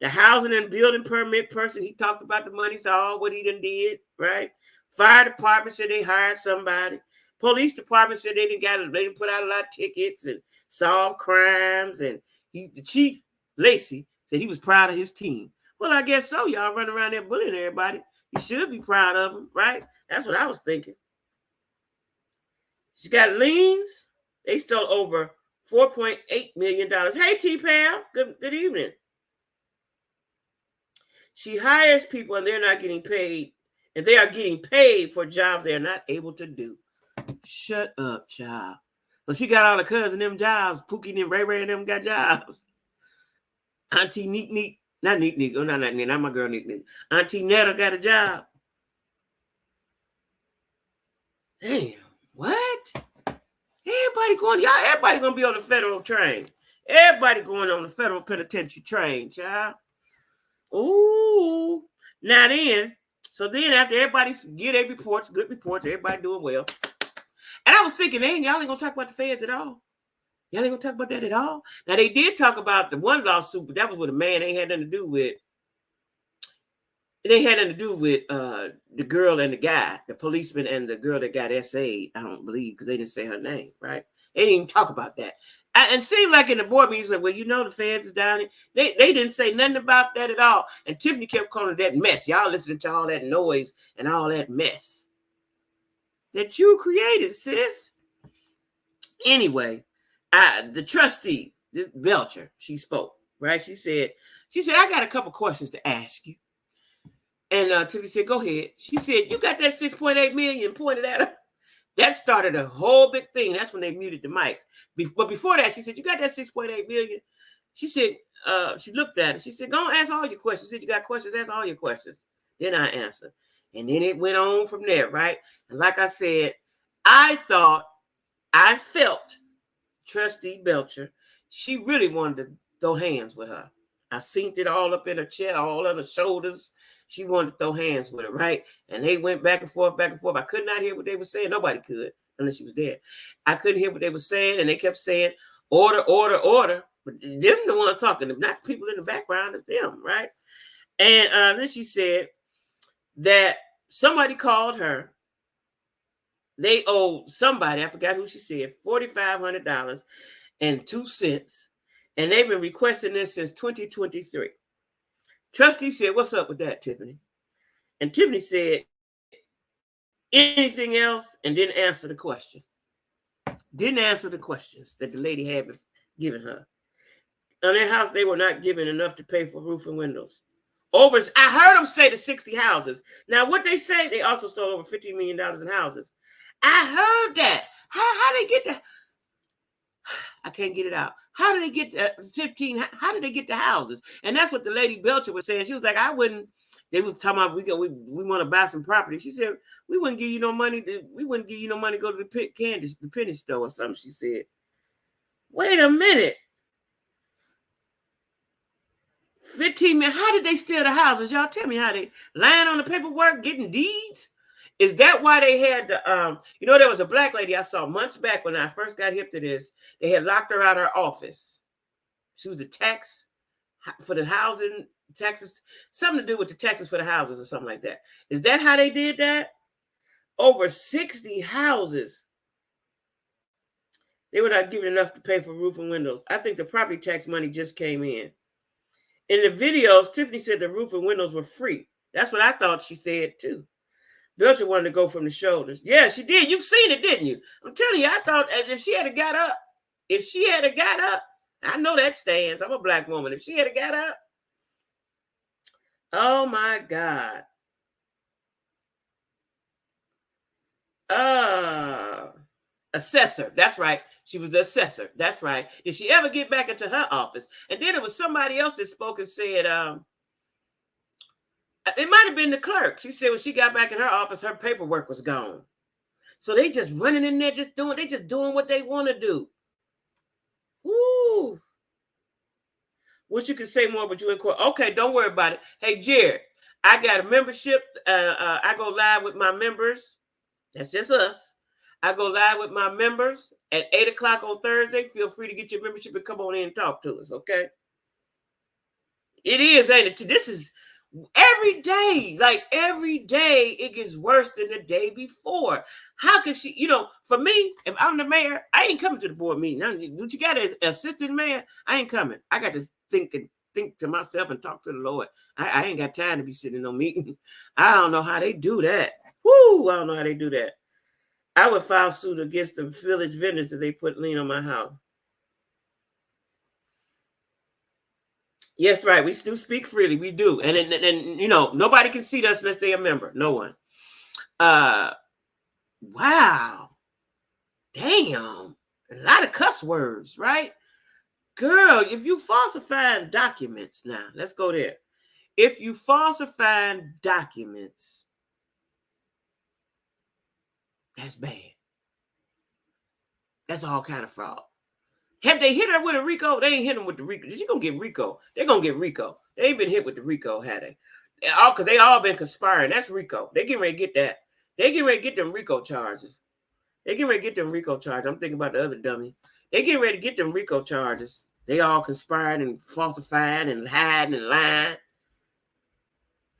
The housing and building permit person, he talked about the money, all what he done did, right? Fire department said they hired somebody. Police department said they didn't put out a lot of tickets and solve crimes. And the chief, Lacey, said he was proud of his team. Well, I guess so. Y'all running around there bullying everybody. You should be proud of them, right? That's what I was thinking. She got liens. They stole over $4.8 million. Hey, T-Pal. Good evening. She hires people and they're not getting paid. And they are getting paid for jobs they're not able to do. Shut up, child. Well, she got all the cousins them jobs. Pookie and Ray Ray and them got jobs. Auntie Neek. Not Neek. Oh, not Neek. Not my girl Neek. Auntie Netta got a job. Damn. What? Everybody gonna be on the federal train. Everybody going on the federal penitentiary train, child. Ooh. Now then, so then after everybody get their reports, good reports, everybody doing well. And I was thinking, y'all ain't gonna talk about the feds at all. Y'all ain't gonna talk about that at all. Now they did talk about the one lawsuit, but that was with a man. They had nothing to do with. They had nothing to do with the girl and the guy, the policeman and the girl that got SA'd, I don't believe, because they didn't say her name, right? They didn't even talk about that. And it seemed like in the board meeting, like, well, you know, the feds is down there. They didn't say nothing about that at all. And Tiffany kept calling it that mess. Y'all listening to all that noise and all that mess that you created, sis. Anyway, the trustee, this Belcher, she spoke, right? She said, I got a couple questions to ask you. And Tiffany said, go ahead. She said, you got that 6.8 million pointed at her? That started a whole big thing. That's when they muted the mics. But before that, she said, you got that 6.8 million? She said, she looked at it. She said, go and ask all your questions. She said, you got questions? Ask all your questions. Then I answer. And then it went on from there, right? And like I said, I felt Trustee Belcher, she really wanted to throw hands with her. I seen it all up in her chest, all on her shoulders. She wanted to throw hands with her, right? And they went back and forth, back and forth. I could not hear what they were saying. Nobody could, unless she was there. I couldn't hear what they were saying, and they kept saying, order, order, order. But them the ones talking, not the people in the background of them, right? And then she said that somebody called her. They owe somebody, I forgot who she said, $4,500.02. And they've been requesting this since 2023. Trustee said, what's up with that, Tiffany? And Tiffany said, anything else? And didn't answer the question. Didn't answer the questions that the lady had given her. On their house, they were not given enough to pay for roof and windows. I heard them say the 60 houses. Now, what they say, they also stole over $15 million in houses. I heard that. How they get that? I can't get it out. How did they get 15? How did they get the houses? And that's what the lady Belcher was saying. She was like, I wouldn't. They was talking about we want to buy some property. She said, we wouldn't give you no money. We wouldn't give you no money to go to the penny store or something. She said, wait a minute. 15 million. How did they steal the houses? Y'all tell me how they lying on the paperwork, getting deeds. Is that why they had the there was a black lady I saw months back when I first got hip to this. They had locked her out of her office. She was a tax for the housing, taxes, something to do with the taxes for the houses or something like that. Is that how they did that? Over 60 houses. They were not given enough to pay for roof and windows. I think the property tax money just came in. In the videos, Tiffany said the roof and windows were free. That's what I thought she said too. Belcher wanted to go from the shoulders. Yeah, she did. You've seen it, didn't you? I'm telling you, I thought if she had got up, I know that stands. I'm a black woman. If she had got up, oh my God. Assessor. That's right. She was the assessor. That's right. Did she ever get back into her office? And then it was somebody else that spoke and said, it might have been the clerk. She said when she got back in her office, her paperwork was gone. So they just running in there, just doing what they want to do. Woo. Wish you could say more, but you in court. Okay, don't worry about it. Hey, Jared, I got a membership. I go live with my members. That's just us. I go live with my members at 8 o'clock on Thursday. Feel free to get your membership and come on in and talk to us, okay? It is, ain't it? This is every day. Like every day, it gets worse than the day before. How can she, for me, if I'm the mayor, I ain't coming to the board meeting. What you got as assistant mayor? I ain't coming. I got to think to myself and talk to the Lord. I ain't got time to be sitting in no meeting. I don't know how they do that. Woo! I don't know how they do that. I would file suit against the village vendors if they put lien on my house. Yes, right. We do speak freely. We do. And nobody can see us unless they're a member. No one. Wow. Damn. A lot of cuss words, right? Girl, if you falsifying documents now, let's go there. If you falsifying documents, that's bad. That's all kind of fraud. Have they hit her with a RICO? They ain't hit them with the RICO. She's going to get RICO. They're going to get RICO. They ain't been hit with the RICO, had they? Because they all been conspiring. That's RICO. They getting ready to get that. They getting ready to get them RICO charges. They getting ready to get them RICO charges. I'm thinking about the other dummy. They getting ready to get them RICO charges. They all conspired and falsified and hiding and lying.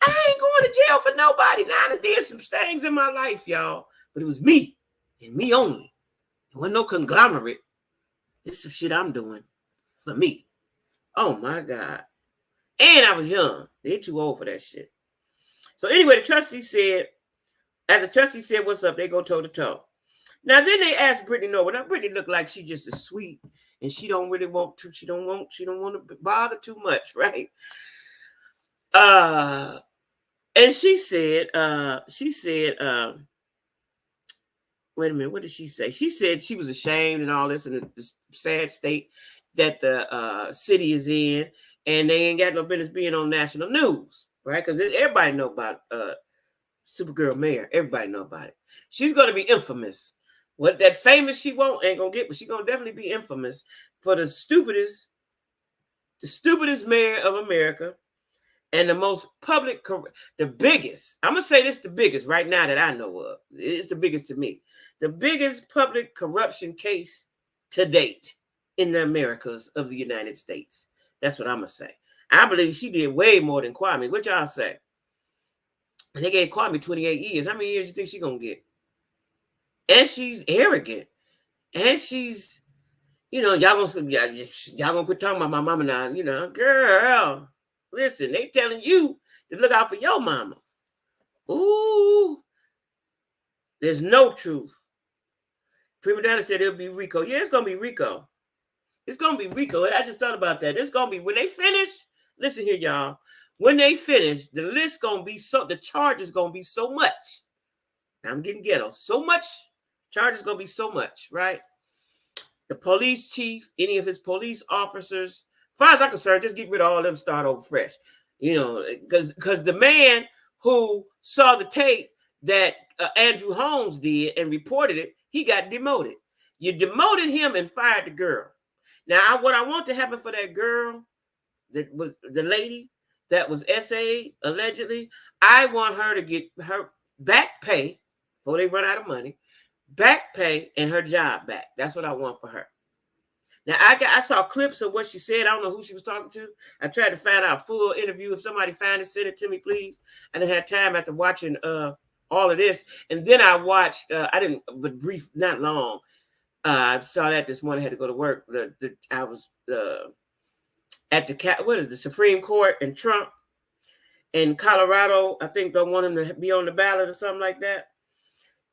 I ain't going to jail for nobody. Now I did some things in my life, y'all. But it was me and me only. There wasn't no conglomerate. This is some shit I'm doing for me. Oh my God. And I was young. They're too old for that shit. So anyway, the trustee said, as the trustee said, what's up? They go toe to toe. Now then they asked Brittany Noble. Now Brittany looked like she just is sweet and she don't really want to, she don't want to bother too much, right? And she said, wait a minute, what did she say? She said she was ashamed and all this in the sad state that the city is in, and they ain't got no business being on national news, right? Because everybody know about Supergirl Mayor. Everybody know about it. She's going to be infamous. What that famous she won't ain't going to get, but she's going to definitely be infamous for the stupidest the stupidest mayor of America, and the most public, the biggest. I'm gonna say this, the biggest right now that I know of. It's the biggest to me. The biggest public corruption case to date in the Americas of the United States. That's what I'm gonna say. I believe she did way more than Kwame. What y'all say? And they gave Kwame 28 years. How many years do you think she's gonna get? And she's arrogant. And she's, y'all gonna quit talking about my mama now. Girl, listen, they telling you to look out for your mama. Ooh, there's no truth. Prima Donna said it'll be Rico. Yeah, it's gonna be Rico. It's gonna be Rico. I just thought about that. It's gonna be when they finish. Listen here, y'all. When they finish, the list gonna be the charge is gonna be so much. I'm getting ghetto. So much charge is gonna be so much, right? The police chief, any of his police officers, as far as I'm concerned, just get rid of all of them, start over fresh. Because the man who saw the tape that Andrew Holmes did and reported it, he got demoted. You demoted him and fired the girl. Now, what I want to happen for that girl, that was the lady that was SA allegedly, I want her to get her back pay before they run out of money, back pay and her job back. That's what I want for her. Now, I saw clips of what she said. I don't know who she was talking to. I tried to find out a full interview. If somebody found it, send it to me, please. I didn't have time after watching all of this. And then I watched, but brief, not long. I saw that this morning. I had to go to work. I was at the Supreme Court in Trump in Colorado. I think they want him to be on the ballot or something like that.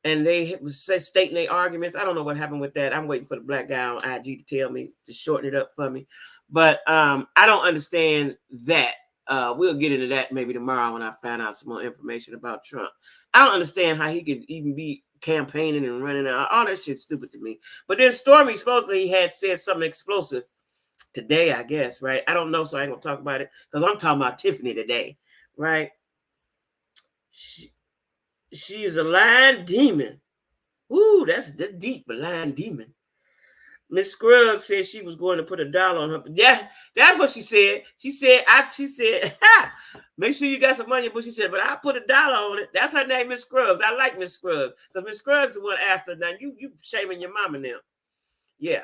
And they was stating their arguments. I don't know what happened with that. I'm waiting for the black guy on IG to tell me, to shorten it up for me. But I don't understand that. We'll get into that maybe tomorrow when I find out some more information about Trump. I don't understand how he could even be campaigning and running out. All that shit's stupid to me. But then Stormy supposedly had said something explosive today, I guess, right? I don't know, so I ain't gonna talk about it because I'm talking about Tiffany today, right? She is a lying demon. Ooh, that's deep, a lying demon. Miss Scruggs said she was going to put $1 on her. Yeah, that's what she said. She said, make sure you got some money. But she said, but I put $1 on it. That's her name, Miss Scruggs. I like Miss Scruggs because Miss Scruggs is the one asked her. Now you shaming your mama now. Yeah,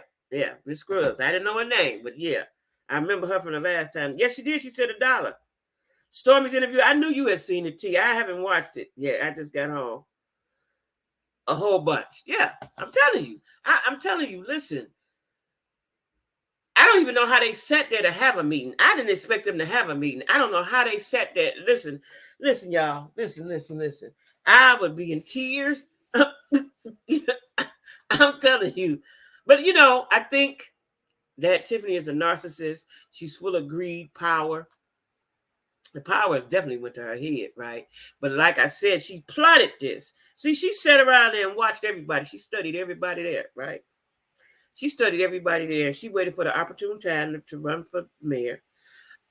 Miss Scruggs. I didn't know her name, but yeah, I remember her from the last time. Yes, she did. She said $1. Stormy's interview. I knew you had seen it, T. I haven't watched it. Yeah, I just got home. A whole bunch. Yeah, I'm telling you. I'm telling you, listen. I don't even know how they sat there to have a meeting. I didn't expect them to have a meeting. I don't know how they sat there. Listen, y'all. Listen. I would be in tears. I'm telling you. But, I think that Tiffany is a narcissist. She's full of greed, power. The power definitely went to her head, right? But like I said, she plotted this. See, she sat around there and watched everybody. She studied everybody there, right? She studied everybody there. She waited for the opportune time to run for mayor.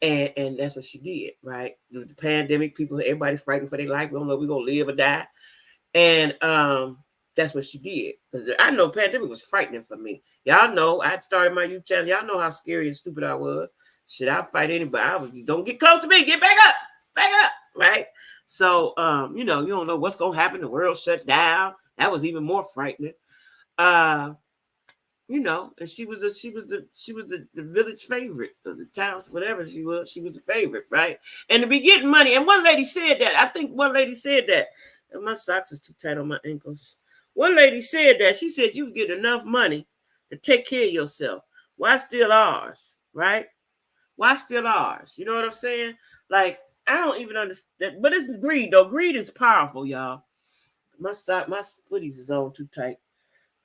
And that's what she did, right? The pandemic, everybody frightened for their life. We don't know if we're going to live or die. And that's what she did. Because I know pandemic was frightening for me. Y'all know, I started my YouTube channel. Y'all know how scary and stupid I was. Should I fight anybody? Don't get close to me. Get back up, right? So, you don't know what's going to happen. The world shut down. That was even more frightening. And she was the village favorite of the town, whatever she was the favorite, right? And to be getting money. And one lady said that. I think one lady said that. And my socks is too tight on my ankles. One lady said that. She said you get enough money to take care of yourself. Why steal ours, right? Why steal ours? You know what I'm saying? Like, I don't even understand. But it's greed, though. Greed is powerful, y'all. My footies is on too tight.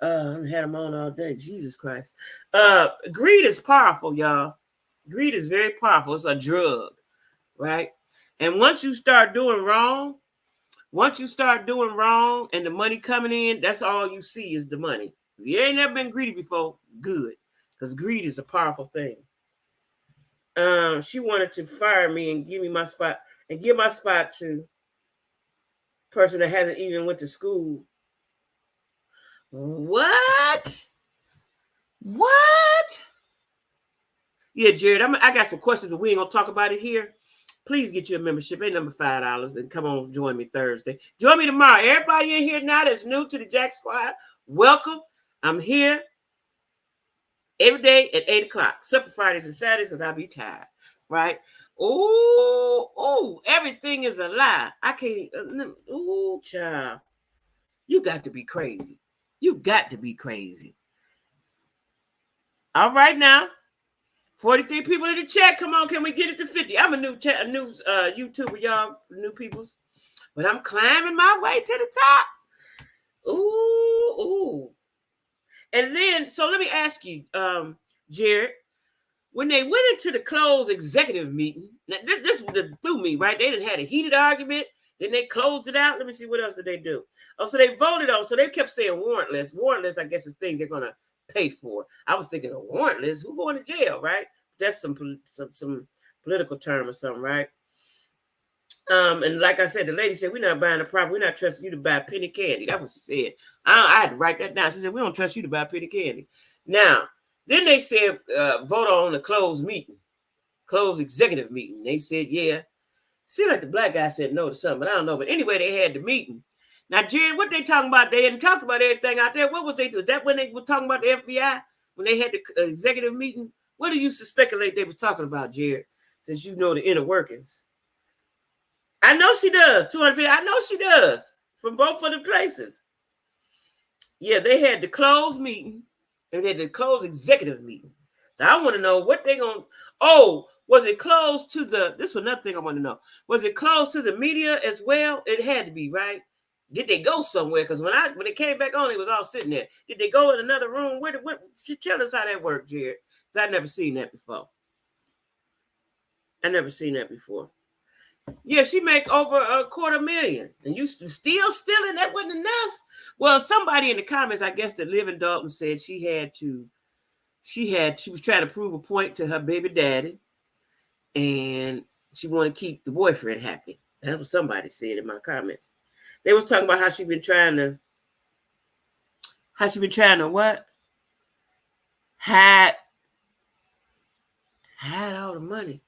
I had them on all day. Jesus Christ. Greed is powerful, y'all. Greed is very powerful. It's a drug, right? And once you start doing wrong, and the money coming in, that's all you see is the money. If you ain't never been greedy before, good. Because greed is a powerful thing. She wanted to fire me and give me my spot and give my spot to a person that hasn't even went to school. What? Yeah, Jared, I got some questions, but we ain't gonna talk about it here. Please get you a membership. Ain't number $5, and come on, join me Thursday. Join me tomorrow. Everybody in here now that's new to the Jack Squad, welcome. I'm here every day at 8 o'clock, except for Fridays and Saturdays because I'll be tired, right? Oh, everything is a lie. I can't. Oh, child, you got to be crazy. You got to be crazy. All right now. 43 people in the chat. Come on, can we get it to 50? I'm a new YouTuber, y'all, for new peoples. But I'm climbing my way to the top. Ooh. And then, so let me ask you, Jared, when they went into the closed executive meeting, now this threw me, right? They didn't had a heated argument. Then they closed it out. Let me see, what else did they do? Oh, so they voted on, so they kept saying warrantless. Warrantless, I guess, is things they're going to pay for. I was thinking, a warrantless, who going to jail, right? That's some political term or something, right? And like I said, the lady said, we're not buying the property. We're not trusting you to buy penny candy. That's what she said. I had to write that down. She said, we don't trust you to buy penny candy. Now, then they said, vote on the closed meeting, closed executive meeting. They said, yeah. Seemed like the black guy said no to something, but I don't know. But anyway, they had the meeting. Now, Jared, what they talking about? They hadn't talked about everything out there. What was they doing? Is that when they were talking about the FBI? When they had the executive meeting? What do you speculate they was talking about, Jared? Since you know the inner workings. I know she does. 250. I know she does. From both of the places. Yeah, they had the closed meeting. And they had the closed executive meeting. So I want to know what they going to... Oh, was it closed to the... This was another thing I want to know. Was it closed to the media as well? It had to be, right? Did they go somewhere? Because when it came back on, it was all sitting there. Did they go in another room? Tell us how that worked, Jared. Because I've never seen that before. Yeah, she make over $250,000. And you still stealing? That wasn't enough? Well, somebody in the comments, I guess, that live in Dalton said she was trying to prove a point to her baby daddy. And she wanted to keep the boyfriend happy. That's what somebody said in my comments. They was talking about how she been trying to what? Hide all the money.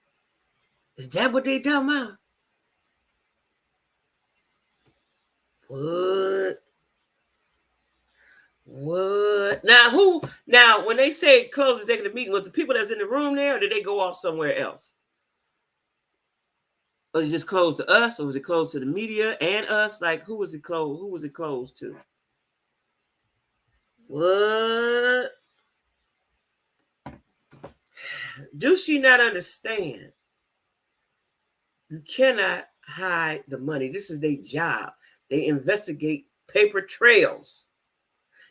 Is that what they talking about? What? Now, when they say close executive meeting, was the people that's in the room there, or did they go off somewhere else? Was it just closed to us, or was it closed to the media and us? Like, who was it closed? Who was it closed to? What? Do she not understand? You cannot hide the money. This is their job. They investigate paper trails.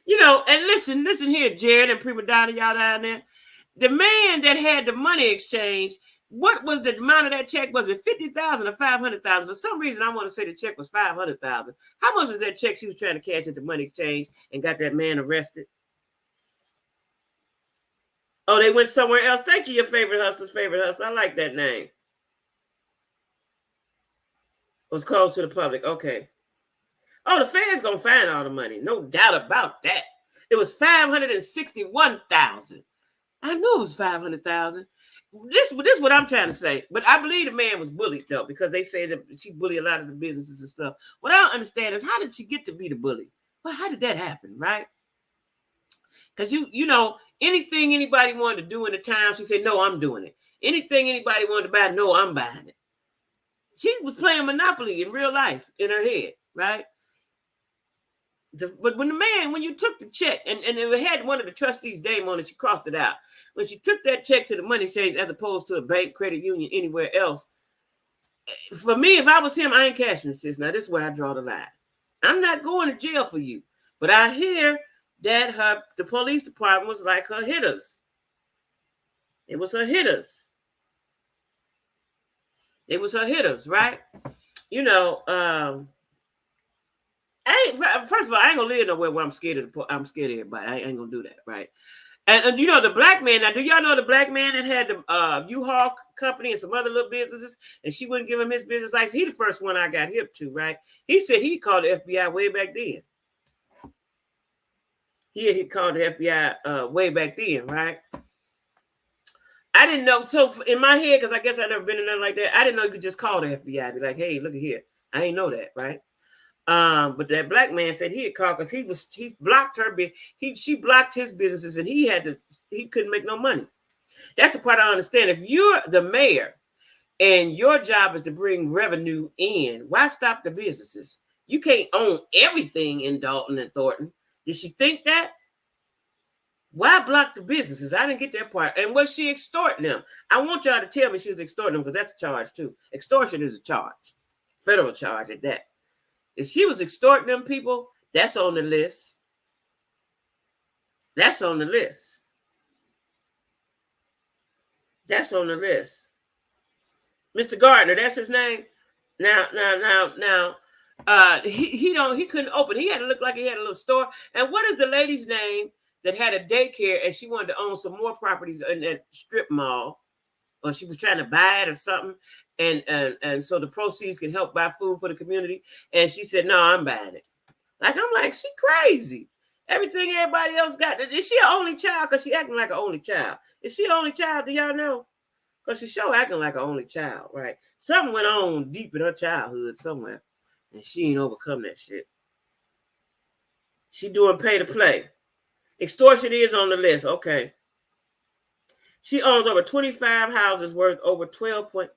And listen here, Jared and Prima Donna, y'all down there. The man that had the money exchange, what was the amount of that check? Was it $50,000 or $500,000? For some reason, I want to say the check was $500,000. How much was that check she was trying to cash at the money exchange and got that man arrested? Oh, they went somewhere else. Thank you, your favorite hustler's favorite hustler. I like that name. It was closed to the public. Okay. Oh, the feds gonna find all the money. No doubt about that. It was $561,000. I knew it was $500,000. This is what I'm trying to say. But I believe the man was bullied, though, because they say that she bullied a lot of the businesses and stuff. What I don't understand is, how did she get to be the bully? Well, how did that happen, right? Because you know, anything anybody wanted to do in the town, she said, no, I'm doing it. Anything anybody wanted to buy, no, I'm buying it. She was playing Monopoly in real life in her head, right? But when you took the check, and it had one of the trustees' name on it, she crossed it out. When she took that check to the money exchange as opposed to a bank, credit union, anywhere else, for me, if I was him, I ain't cashing this. Now, this is where I draw the line. I'm not going to jail for you. But I hear that the police department was like her hitters. It was her hitters. It was her hitters, right? First of all, I ain't gonna live nowhere where I'm scared of everybody. I ain't gonna do that, right? And the black man. Now, do y'all know the black man that had the U-Haul company and some other little businesses, and she wouldn't give him his business license? He the first one I got hip to, right? He said he called the FBI way back then. He called the FBI way back then, right? I didn't know. So in my head, because I guess I've never been in there like that, I didn't know you could just call the FBI. Be like, hey, look at here. I ain't know that, right? But that black man said he had called because he blocked her. She blocked his businesses, and he couldn't make no money. That's the part I understand. If you're the mayor and your job is to bring revenue in, why stop the businesses? You can't own everything in Dalton and Thornton. Did she think that? Why block the businesses? I didn't get that part. And was she extorting them? I want y'all to tell me she was extorting them because that's a charge too. Extortion is a charge, federal charge at that. If she was extorting them people, that's on the list. That's on the list. That's on the list. Mr. Gardner, that's his name. Now, he couldn't open. He had to look like he had a little store. And what is the lady's name that had a daycare and she wanted to own some more properties in that strip mall, or she was trying to buy it or something, and so the proceeds can help buy food for the community. And she said, "No, I'm buying it." Like, I'm like, she crazy. Everything everybody else got. Is she an only child? Because she acting like an only child. Is she an only child? Do y'all know? Because she's sure acting like an only child, right? Something went on deep in her childhood somewhere, and she ain't overcome that shit. She doing pay to play. Extortion is on the list. Okay. She owns over 25 houses worth over 12 point.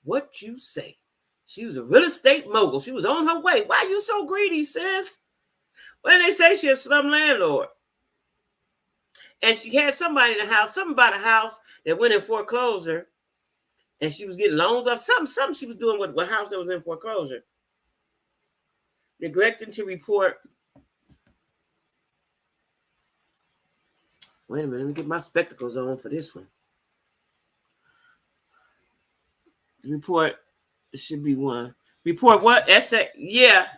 What you say? She was a real estate mogul. She was on her way. Why you so greedy, sis? Well, they say she's a slum landlord. And she had somebody in the house, something about a house that went in foreclosure. And she was getting loans off. Something she was doing with a house that was in foreclosure. Neglecting to report. Wait a minute, let me get my spectacles on for this one. Report, it should be one. Report what? Essay? Yeah.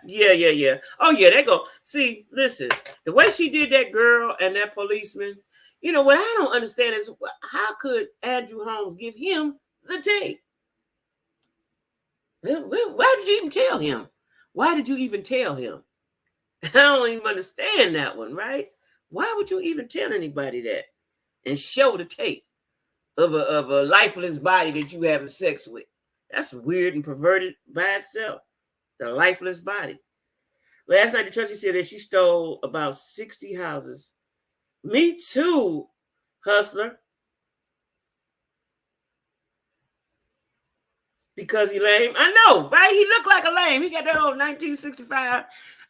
Oh, yeah, they go. See, listen, the way she did that girl and that policeman, you know, what I don't understand is how could Andrew Holmes give him the tape? Why did you even tell him? Why did you even tell him? I don't even understand that one, right? Why would you even tell anybody that and show the tape of a lifeless body that you having sex with? That's weird and perverted by itself. The lifeless body. Last night, the trustee said that she stole about 60 houses. Me too, hustler. Because he lame. I know, right? He looked like a lame. He got that old 1965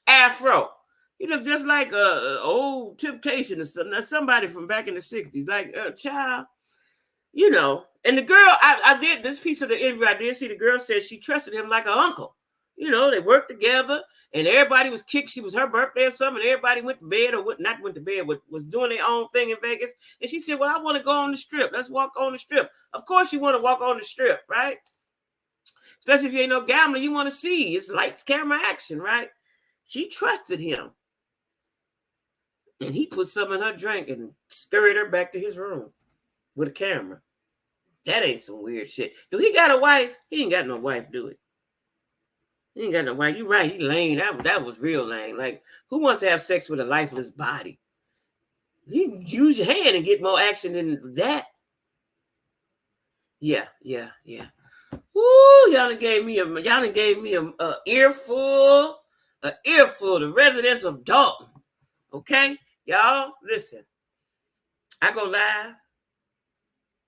afro. He looked just like a old Temptation or somebody from back in the 60s. Like a child, you know. And the girl, I did this piece of the interview. I did see the girl said she trusted him like an uncle. You know, they worked together and everybody was kicked. She was her birthday or something. And everybody went to bed or not went to bed, but was doing their own thing in Vegas. And she said, well, I want to go on the strip. Let's walk on the strip. Of course you want to walk on the strip, right? Especially if you ain't no gambler, you want to see. It's lights, camera, action, right? She trusted him. And he put some in her drink and scurried her back to his room with a camera. That ain't some weird shit. Do he got a wife? He ain't got no wife, do he? He ain't got no wife. You right, he lame. That was real lame. Like, who wants to have sex with a lifeless body? You use your hand and get more action than that. Yeah. Ooh, y'all done gave me a earful. The residents of Dalton. Okay? Y'all, listen. I go live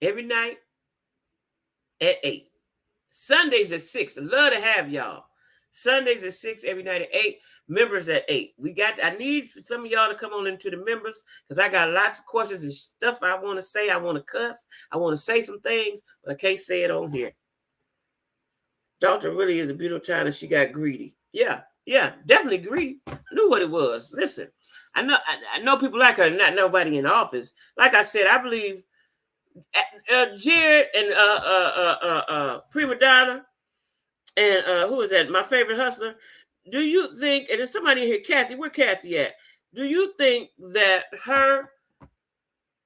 every night at 8. Sundays at 6. I love to have y'all. Sundays at 6, every night at 8. Members at 8. I need some of y'all to come on into the members because I got lots of questions and stuff I want to say. I want to cuss. I want to say some things, but I can't say it on here. Dalton really is a beautiful town and she got greedy. Yeah, definitely greedy. I knew what it was. Listen, I know people like her, not nobody in office. Like I said, I believe Jared and Prima Donna and who is that? My favorite hustler. Do you think, and there's somebody in here, Kathy, where Kathy at? Do you think that her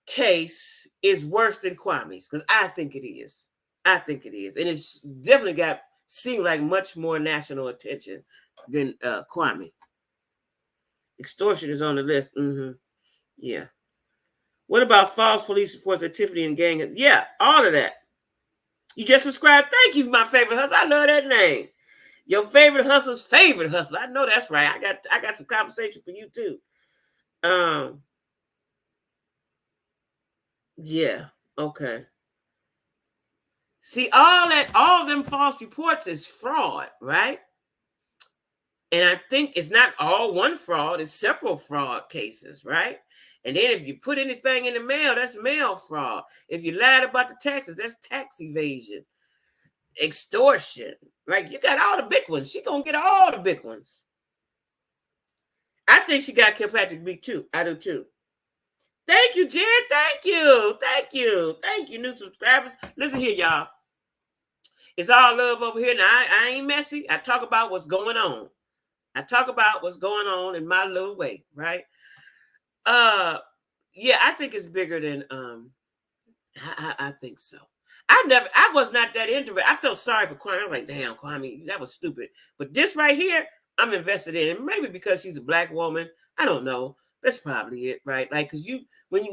case is worse than Kwame's? Because I think it is. And it's definitely seemed like much more national attention than Kwame. Extortion is on the list. Yeah. What about false police reports of Tiffany and gang? Yeah, all of that. You just subscribed. Thank you, my favorite hustler. I love that name. Your favorite hustler's favorite hustler. I know that's right. I got some conversation for you too. Yeah. Okay. See, all them false reports is fraud, right? And I think it's not all one fraud, it's several fraud cases, right? And then if you put anything in the mail, that's mail fraud. If you lied about the taxes, that's tax evasion, extortion. Like, you got all the big ones. She gonna get all the big ones. I think she got Kilpatrick beat too. I do too. Thank you, Jen. Thank you. Thank you. Thank you, new subscribers. Listen here, y'all. It's all love over here. Now, I ain't messy. I talk about what's going on. I talk about what's going on in my little way, right? Yeah, I think it's bigger than I think so. I was not that into it. I felt sorry for Kwame. I was like, damn, Kwame, that was stupid. But this right here, I'm invested in it. Maybe because she's a black woman. I don't know. That's probably it, right? Like, because when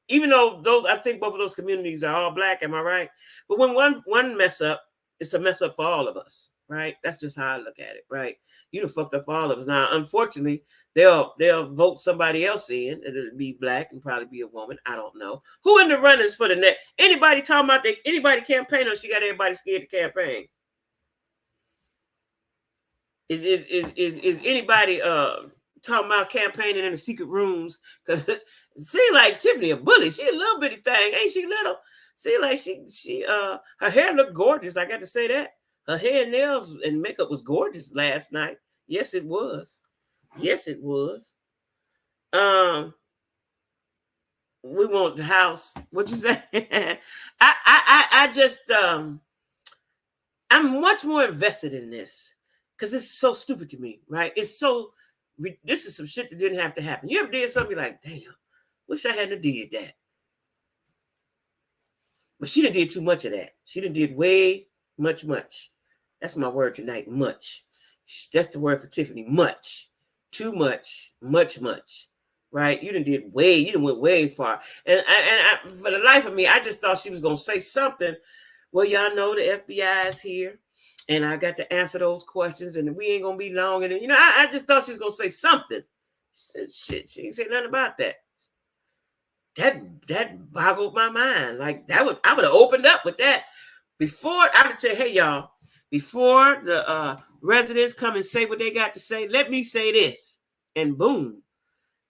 even though those, I think both of those communities are all black, am I right? But when one mess up, it's a mess up for all of us, right? That's just how I look at it, right? You done fucked up for all of us. Now, unfortunately, they'll vote somebody else in. It'll be black and probably be a woman. I don't know. Who in the runnings for the next? Anybody talking about anybody campaign, or she got everybody scared to campaign? Is anybody talking about campaigning in the secret rooms? Because it seems like Tiffany a bully. She a little bitty thing, ain't she? Little. See, like she her hair looked gorgeous. I got to say that. Her hair, nails, and makeup was gorgeous last night. Yes, it was. Yes, it was. We want the house. What you say? I just I'm much more invested in this because it's so stupid to me, right? It's so, this is some shit that didn't have to happen. You ever did something like, damn, wish I hadn't did that. But she done did too much of that. She done did way much. That's my word tonight, much. That's the word for Tiffany, much. Too much, much. Right? You done went way far. And for the life of me, I just thought she was going to say something. Well, y'all know the FBI is here, and I got to answer those questions, and we ain't going to be long. And, you know, I just thought she was going to say something. She said, shit, she ain't say nothing about that. That boggled my mind. Like, I would have opened up with that. Before, I would tell, hey, y'all, before the residents come and say what they got to say, let me say this. And boom.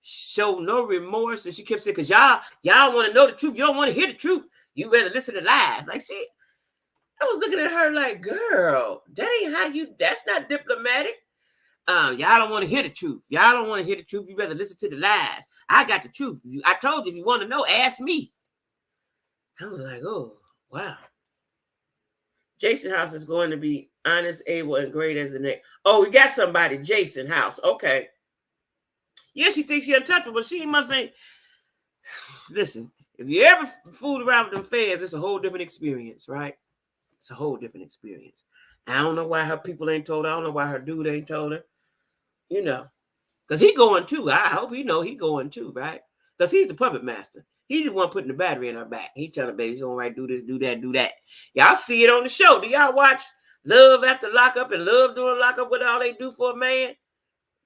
Show no remorse. And she kept saying, because y'all want to know the truth. You don't want to hear the truth. You rather listen to lies. Like, she, I was looking at her like, girl, that ain't how you, that's not diplomatic. Y'all don't want to hear the truth. Y'all don't want to hear the truth. You rather listen to the lies. I got the truth. I told you, if you want to know, ask me. I was like, oh, wow. Jason House is going to be honest, able, and great as the next. Oh, we got somebody, Jason House. Okay. Yeah, she thinks she's untouchable, but she must ain't. Listen, if you ever fooled around with them feds, it's a whole different experience, right? It's a whole different experience. I don't know why her people ain't told her. I don't know why her dude ain't told her. You know, because he going too. I hope he know he going too, right? Because he's the puppet master. He's the one putting the battery in her back. He telling the baby, he's all right, do this, do that, do that. Y'all see it on the show. Do y'all watch Love After Lockup and Love During Lockup, what all they do for a man?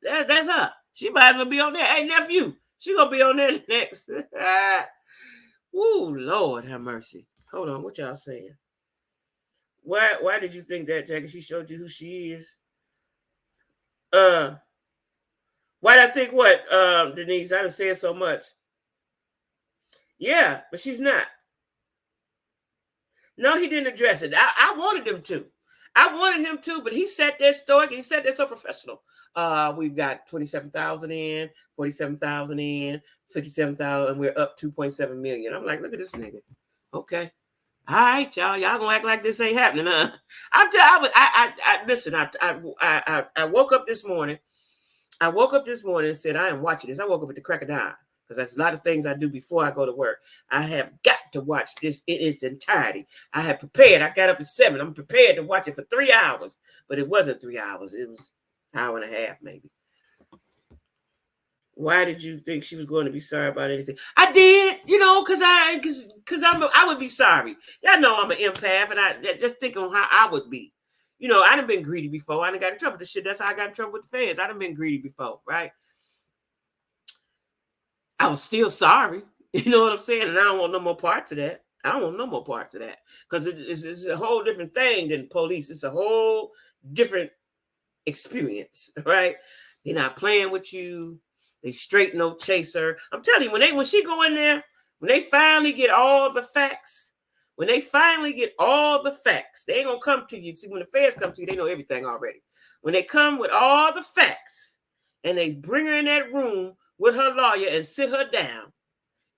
That's her. She might as well be on there. Hey, nephew, she going to be on there next. Woo, Lord have mercy. Hold on, what y'all saying? Why did you think that, Jackie? She showed you who she is. Why did I think what, Denise? I done said so much. Yeah, but she's not. No, he didn't address it. I wanted him to. I wanted him to, but he sat there stoic. He sat there so professional. We've got 27,000 in, 47,000 in, 57,000, and we're up 2.7 million. I'm like, look at this nigga. Okay. All right, y'all gonna act like this ain't happening, huh? Listen. I woke up this morning. And said, I am watching this. I woke up at the crack of dawn because there's a lot of things I do before I go to work. I have got to watch this in its entirety. I have prepared. I got up at 7. I'm prepared to watch it for 3 hours, but it wasn't 3 hours. It was an hour and a half, maybe. Why did you think she was going to be sorry about anything? I did, because I would be sorry. Y'all know I'm an empath, and I just think on how I would be. I done been greedy before. I done got in trouble with this shit. That's how I got in trouble with the feds. I done been greedy before, right? I was still sorry. You know what I'm saying? And I don't want no more parts of that. I don't want no more parts of that. Because it's a whole different thing than police. It's a whole different experience, right? They're not playing with you. They straight no chaser. I'm telling you, when she go in there, when they finally get all the facts, they ain't gonna come to you. See, when the feds come to you, they know everything already. When they come with all the facts and they bring her in that room with her lawyer and sit her down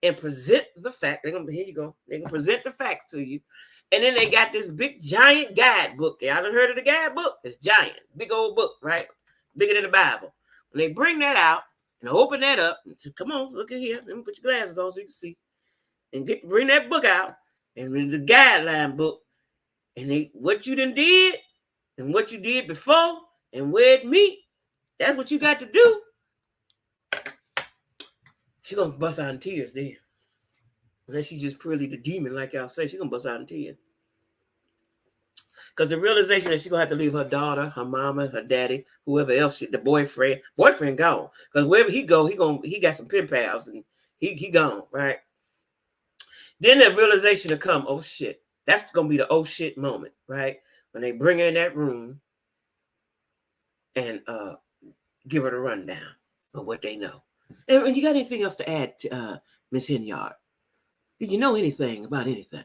and present the fact, here you go. They're gonna present the facts to you. And then they got this big giant guidebook. Y'all done heard of the guidebook? It's giant, big old book, right? Bigger than the Bible. When they bring that out and open that up, and say, come on, look at here. Let me put your glasses on so you can see. And bring that book out and read the guideline book. And what you done did and what you did before and where it meet, that's what you got to do. She gonna bust out in tears then. Unless she just purely the demon, like y'all say, she gonna bust out in tears. Because the realization that she gonna have to leave her daughter, her mama, her daddy, whoever else, the boyfriend gone. Because wherever he go, he got some pen pals and he gone, right? Then the realization will come, oh shit. That's gonna be the oh shit moment, right? When they bring her in that room and give her the rundown of what they know. And you got anything else to add to Miss Henyard? Did you know anything about anything?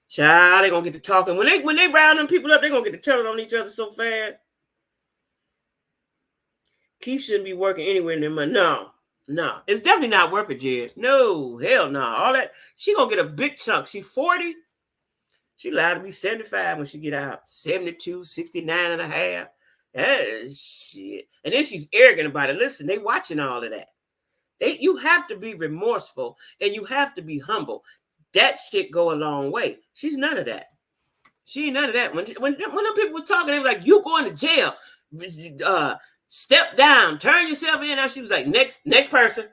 Child, they're gonna get to talking. When they round them people up, they're gonna get to telling on each other so fast. Keith shouldn't be working anywhere near money. No. It's definitely not worth it, Jed. No, hell no. All that, she gonna get a big chunk. She 40. She liable to be 75 when she get out. 72, 69 and a half. That is shit. And then she's arrogant about it. Listen, they watching all of that. You have to be remorseful and you have to be humble. That shit go a long way. She's none of that. She ain't none of that. When them people were talking, they were like, you going to jail. Step down. Turn yourself in. And she was like, next person.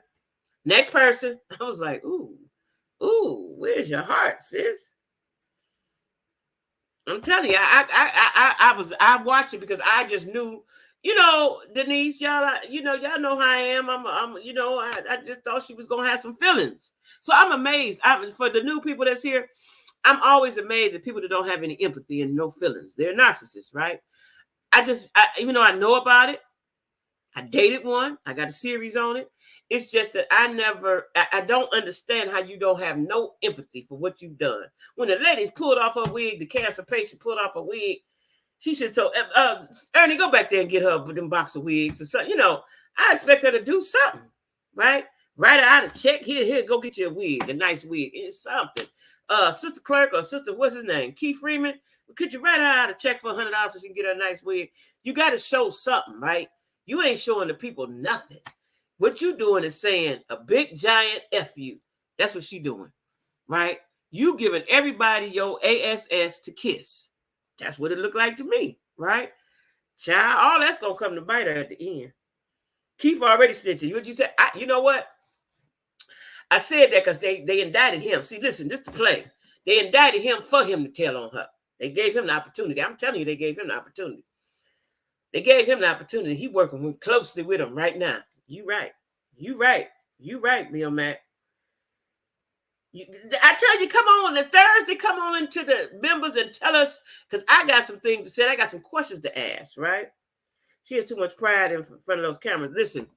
Next person. I was like, ooh, where's your heart, sis? I'm telling you, I watched it because I just knew, Denise, y'all know how I am. I just thought she was gonna have some feelings. So I'm amazed. For the new people that's here, I'm always amazed at people that don't have any empathy and no feelings. They're narcissists, right? Even though I know about it, I dated one. I got a series on it. It's just that I don't understand how you don't have no empathy for what you've done. When the lady pulled off her wig, the cancer patient pulled off her wig, she should have told, Ernie, go back there and get her them box of wigs or something. I expect her to do something, right? Write her out a check. Here, go get you a wig, a nice wig. It's something. Sister Clerk or Sister, what's his name? Keith Freeman, could you write her out a check for $100 so she can get her a nice wig? You got to show something, right? You ain't showing the people nothing. What you doing is saying a big giant F you. That's what she doing, right? You giving everybody your ASS to kiss. That's what it looked like to me, right? Child, all that's going to come to bite her at the end. Keith already snitching. What you said? You know what? I said that because they indicted him. See, listen, this to play. They indicted him for him to tell on her. They gave him the opportunity. I'm telling you, they gave him the opportunity. They gave him the opportunity. He working closely with him right now. You right, Bill Mac. I tell you, come on Thursday, come on into the members and tell us, because I got some things to say. I got some questions to ask, right? She has too much pride in front of those cameras. Listen,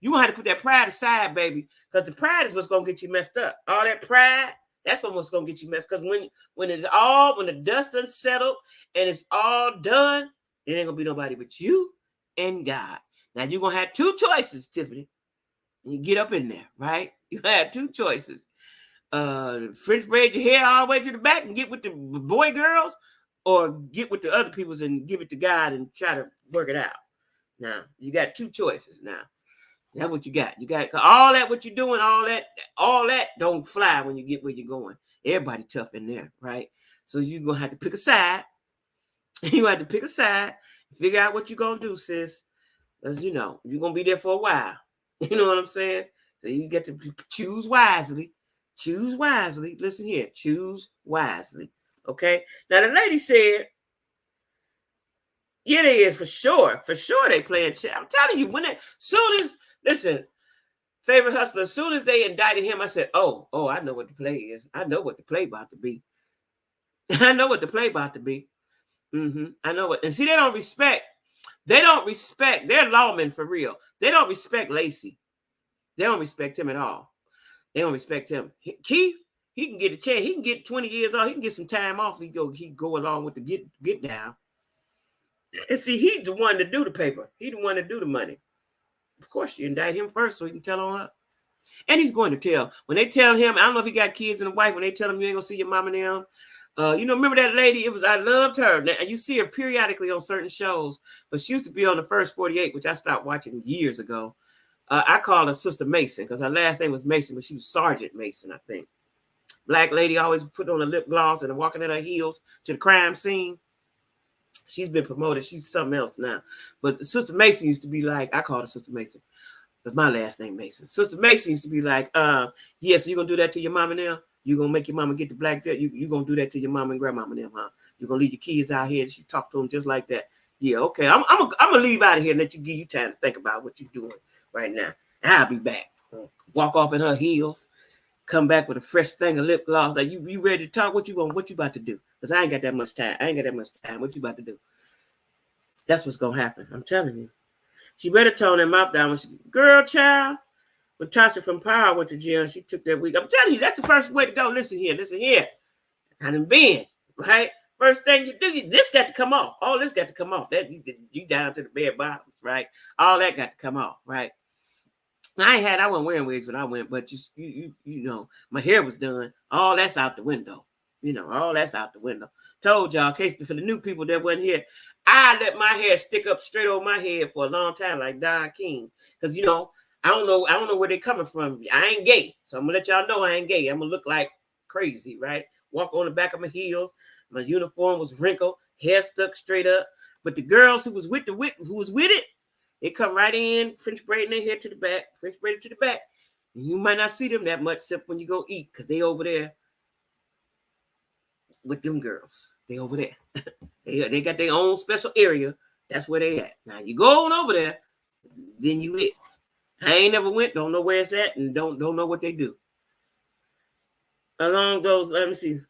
you gonna have to put that pride aside, baby, because the pride is what's gonna get you messed up. All that pride, that's what's gonna get you messed. Because when the dust done settled and it's all done, there ain't gonna be nobody but you and God. Now you're gonna have two choices, Tiffany. You get up in there, right? You have two choices. French braid your hair all the way to the back and get with the boy girls, or get with the other peoples and give it to God and try to work it out. Now, you got two choices now. That's what you got. You got all that, what you're doing, all that don't fly when you get where you're going. Everybody tough in there, right? So you're going to have to pick a side. You have to pick a side, figure out what you're going to do, sis. Because, you're going to be there for a while. You know what I'm saying? So you get to choose wisely. Choose wisely. Listen here. Choose wisely. Okay. Now the lady said, yeah, they is for sure. For sure they playing. I'm telling you, when they soon as listen, favorite hustler, as soon as they indicted him, I said, oh, I know what the play is. I know what the play about to be. I know what the play about to be. I know it. And see, they don't respect. They're lawmen for real. They don't respect Lacey. They don't respect him at all. They don't respect him. Keith, he can get a chance. He can get 20 years old. He can get some time off. He go along with the get down. And see, he's the one to do the paper. He's the one to do the money. Of course, you indict him first so he can tell on her. And he's going to tell. When they tell him, I don't know if he got kids and a wife, when they tell him you ain't gonna see your mom and them. Remember that lady? I loved her. Now, you see her periodically on certain shows, but she used to be on the First 48, which I stopped watching years ago. I called her Sister Mason because her last name was Mason, but she was Sergeant Mason, I think. Black lady, always put on a lip gloss and walking in her heels to the crime scene. She's been promoted. She's something else now. But Sister Mason used to be like, I called her Sister Mason. That's my last name, Mason. Sister Mason used to be like, so you're going to do that to your mama now? You're going to make your mama get the black debt? You're going to do that to your mama and grandmama now, huh? You're going to leave your kids out here and she talk to them just like that? Yeah, okay. I'm going to leave out of here and let you give you time to think about what you're doing right now. I'll be back. Walk off in her heels. Come back with a fresh thing of lip gloss. Like, you ready to talk? What you about to do? Because I ain't got that much time. What you about to do? That's what's going to happen. I'm telling you. She better tone her mouth down. Girl, child. When Tasha from Power went to jail, she took that week. I'm telling you, that's the first way to go. Listen here. I done been, right? First thing you do, this got to come off. All this got to come off. That you down to the bare bottoms, right? All that got to come off, right? I wasn't wearing wigs when I went, but you know, my hair was done. All that's out the window. All that's out the window. Told y'all, in case for the new people that wasn't here, I let my hair stick up straight over my head for a long time, like Don King. Because I don't know where they're coming from. I ain't gay. So I'm gonna let y'all know I ain't gay. I'm gonna look like crazy, right? Walk on the back of my heels. My uniform was wrinkled, hair stuck straight up. But the girls who was with it, they come right in, French braiding their hair to the back, French braided to the back. And you might not see them that much except when you go eat, because they over there with them girls. They over there. they got their own special area. That's where they at. Now you go on over there, then you it. I ain't never went, don't know where it's at, and don't know what they do. Along those, let me see.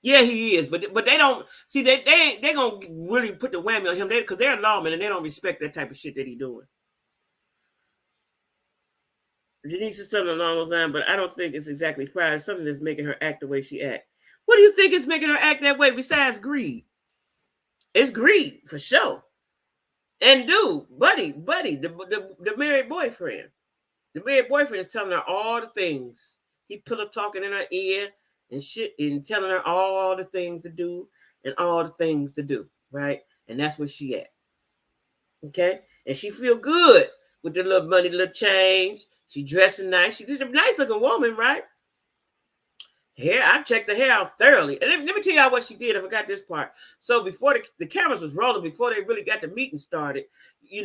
Yeah, he is, but they don't see they gonna really put the whammy on him because they're lawmen and they don't respect that type of shit that he doing. Denise is something along those lines, but I don't think it's exactly pride. It's something that's making her act the way she act. What do you think is making her act that way besides greed? It's greed for sure. And buddy, the married boyfriend. The married boyfriend is telling her all the things. He pillow talking in her ear and shit and telling her all the things to do and all the things to do, right? And that's where she at. Okay? And she feel good with the little money, little change. She dressing nice. She's a nice looking woman, right? Hair, I checked the hair out thoroughly. And let me tell y'all what she did. I forgot this part. So before the cameras was rolling, before they really got the meeting started, she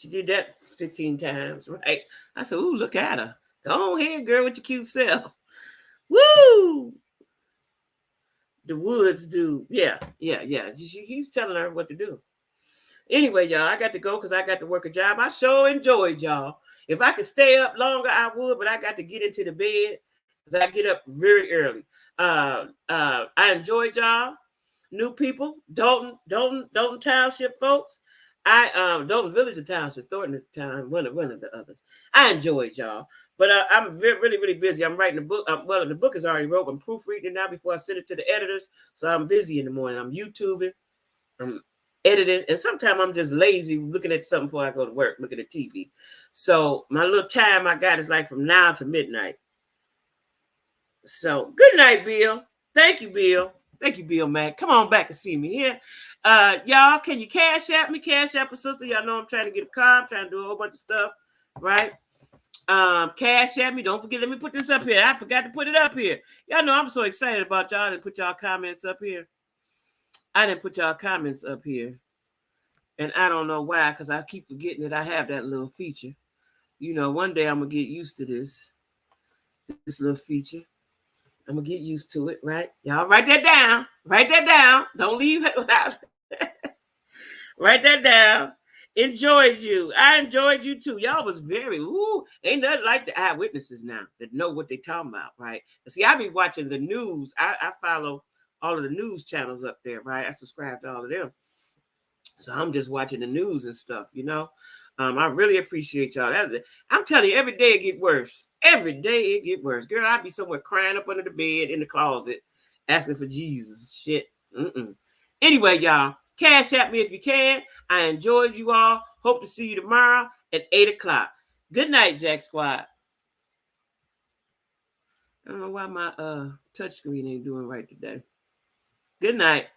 did that 15 times, right? I said, ooh, look at her. Go ahead, girl, with your cute self. Woo! The Woods dude. Yeah. He's telling her what to do. Anyway, y'all, I got to go because I got to work a job. I sure enjoyed y'all. If I could stay up longer, I would, but I got to get into the bed because I get up very early. I enjoyed y'all. New people, Dalton Township folks. Dalton Village of Township, Thornton at the time, one of the others. I enjoyed y'all. But I'm really, really busy. I'm writing a book. The book is already wrote. I'm proofreading it now before I send it to the editors. So I'm busy in the morning. I'm YouTubing. I'm editing. And sometimes I'm just lazy looking at something before I go to work, looking at TV. So my little time I got is like from now to midnight. So good night, Bill. Thank you, Bill. Thank you, Bill Mack. Come on back and see me here. Y'all, can you cash app me? Cash app a sister. Y'all know I'm trying to get a car. I'm trying to do a whole bunch of stuff, right? Cash app me. Don't forget, let me put this up here. I forgot to put it up here. Y'all know I'm so excited about y'all. I didn't put y'all comments up here. And I don't know why, because I keep forgetting that I have that little feature. One day I'm gonna get used to this little feature. I'm gonna get used to it, right? Y'all write that down. Write that down. Don't leave it without. Write that down. Enjoyed you. I enjoyed you too. Y'all was very ain't nothing like the eyewitnesses now that know what they talking about, right? See, I be watching the news. I follow all of the news channels up there, right? I subscribe to all of them. So I'm just watching the news and stuff. I really appreciate y'all. I'm telling you, every day it get worse. Every day it get worse. Girl, I'd be somewhere crying up under the bed in the closet, asking for Jesus. Shit. Anyway, y'all, cash at me if you can. I enjoyed you all. Hope to see you tomorrow at 8 o'clock. Good night, Jack Squad. I don't know why my touch screen ain't doing right today. Good night.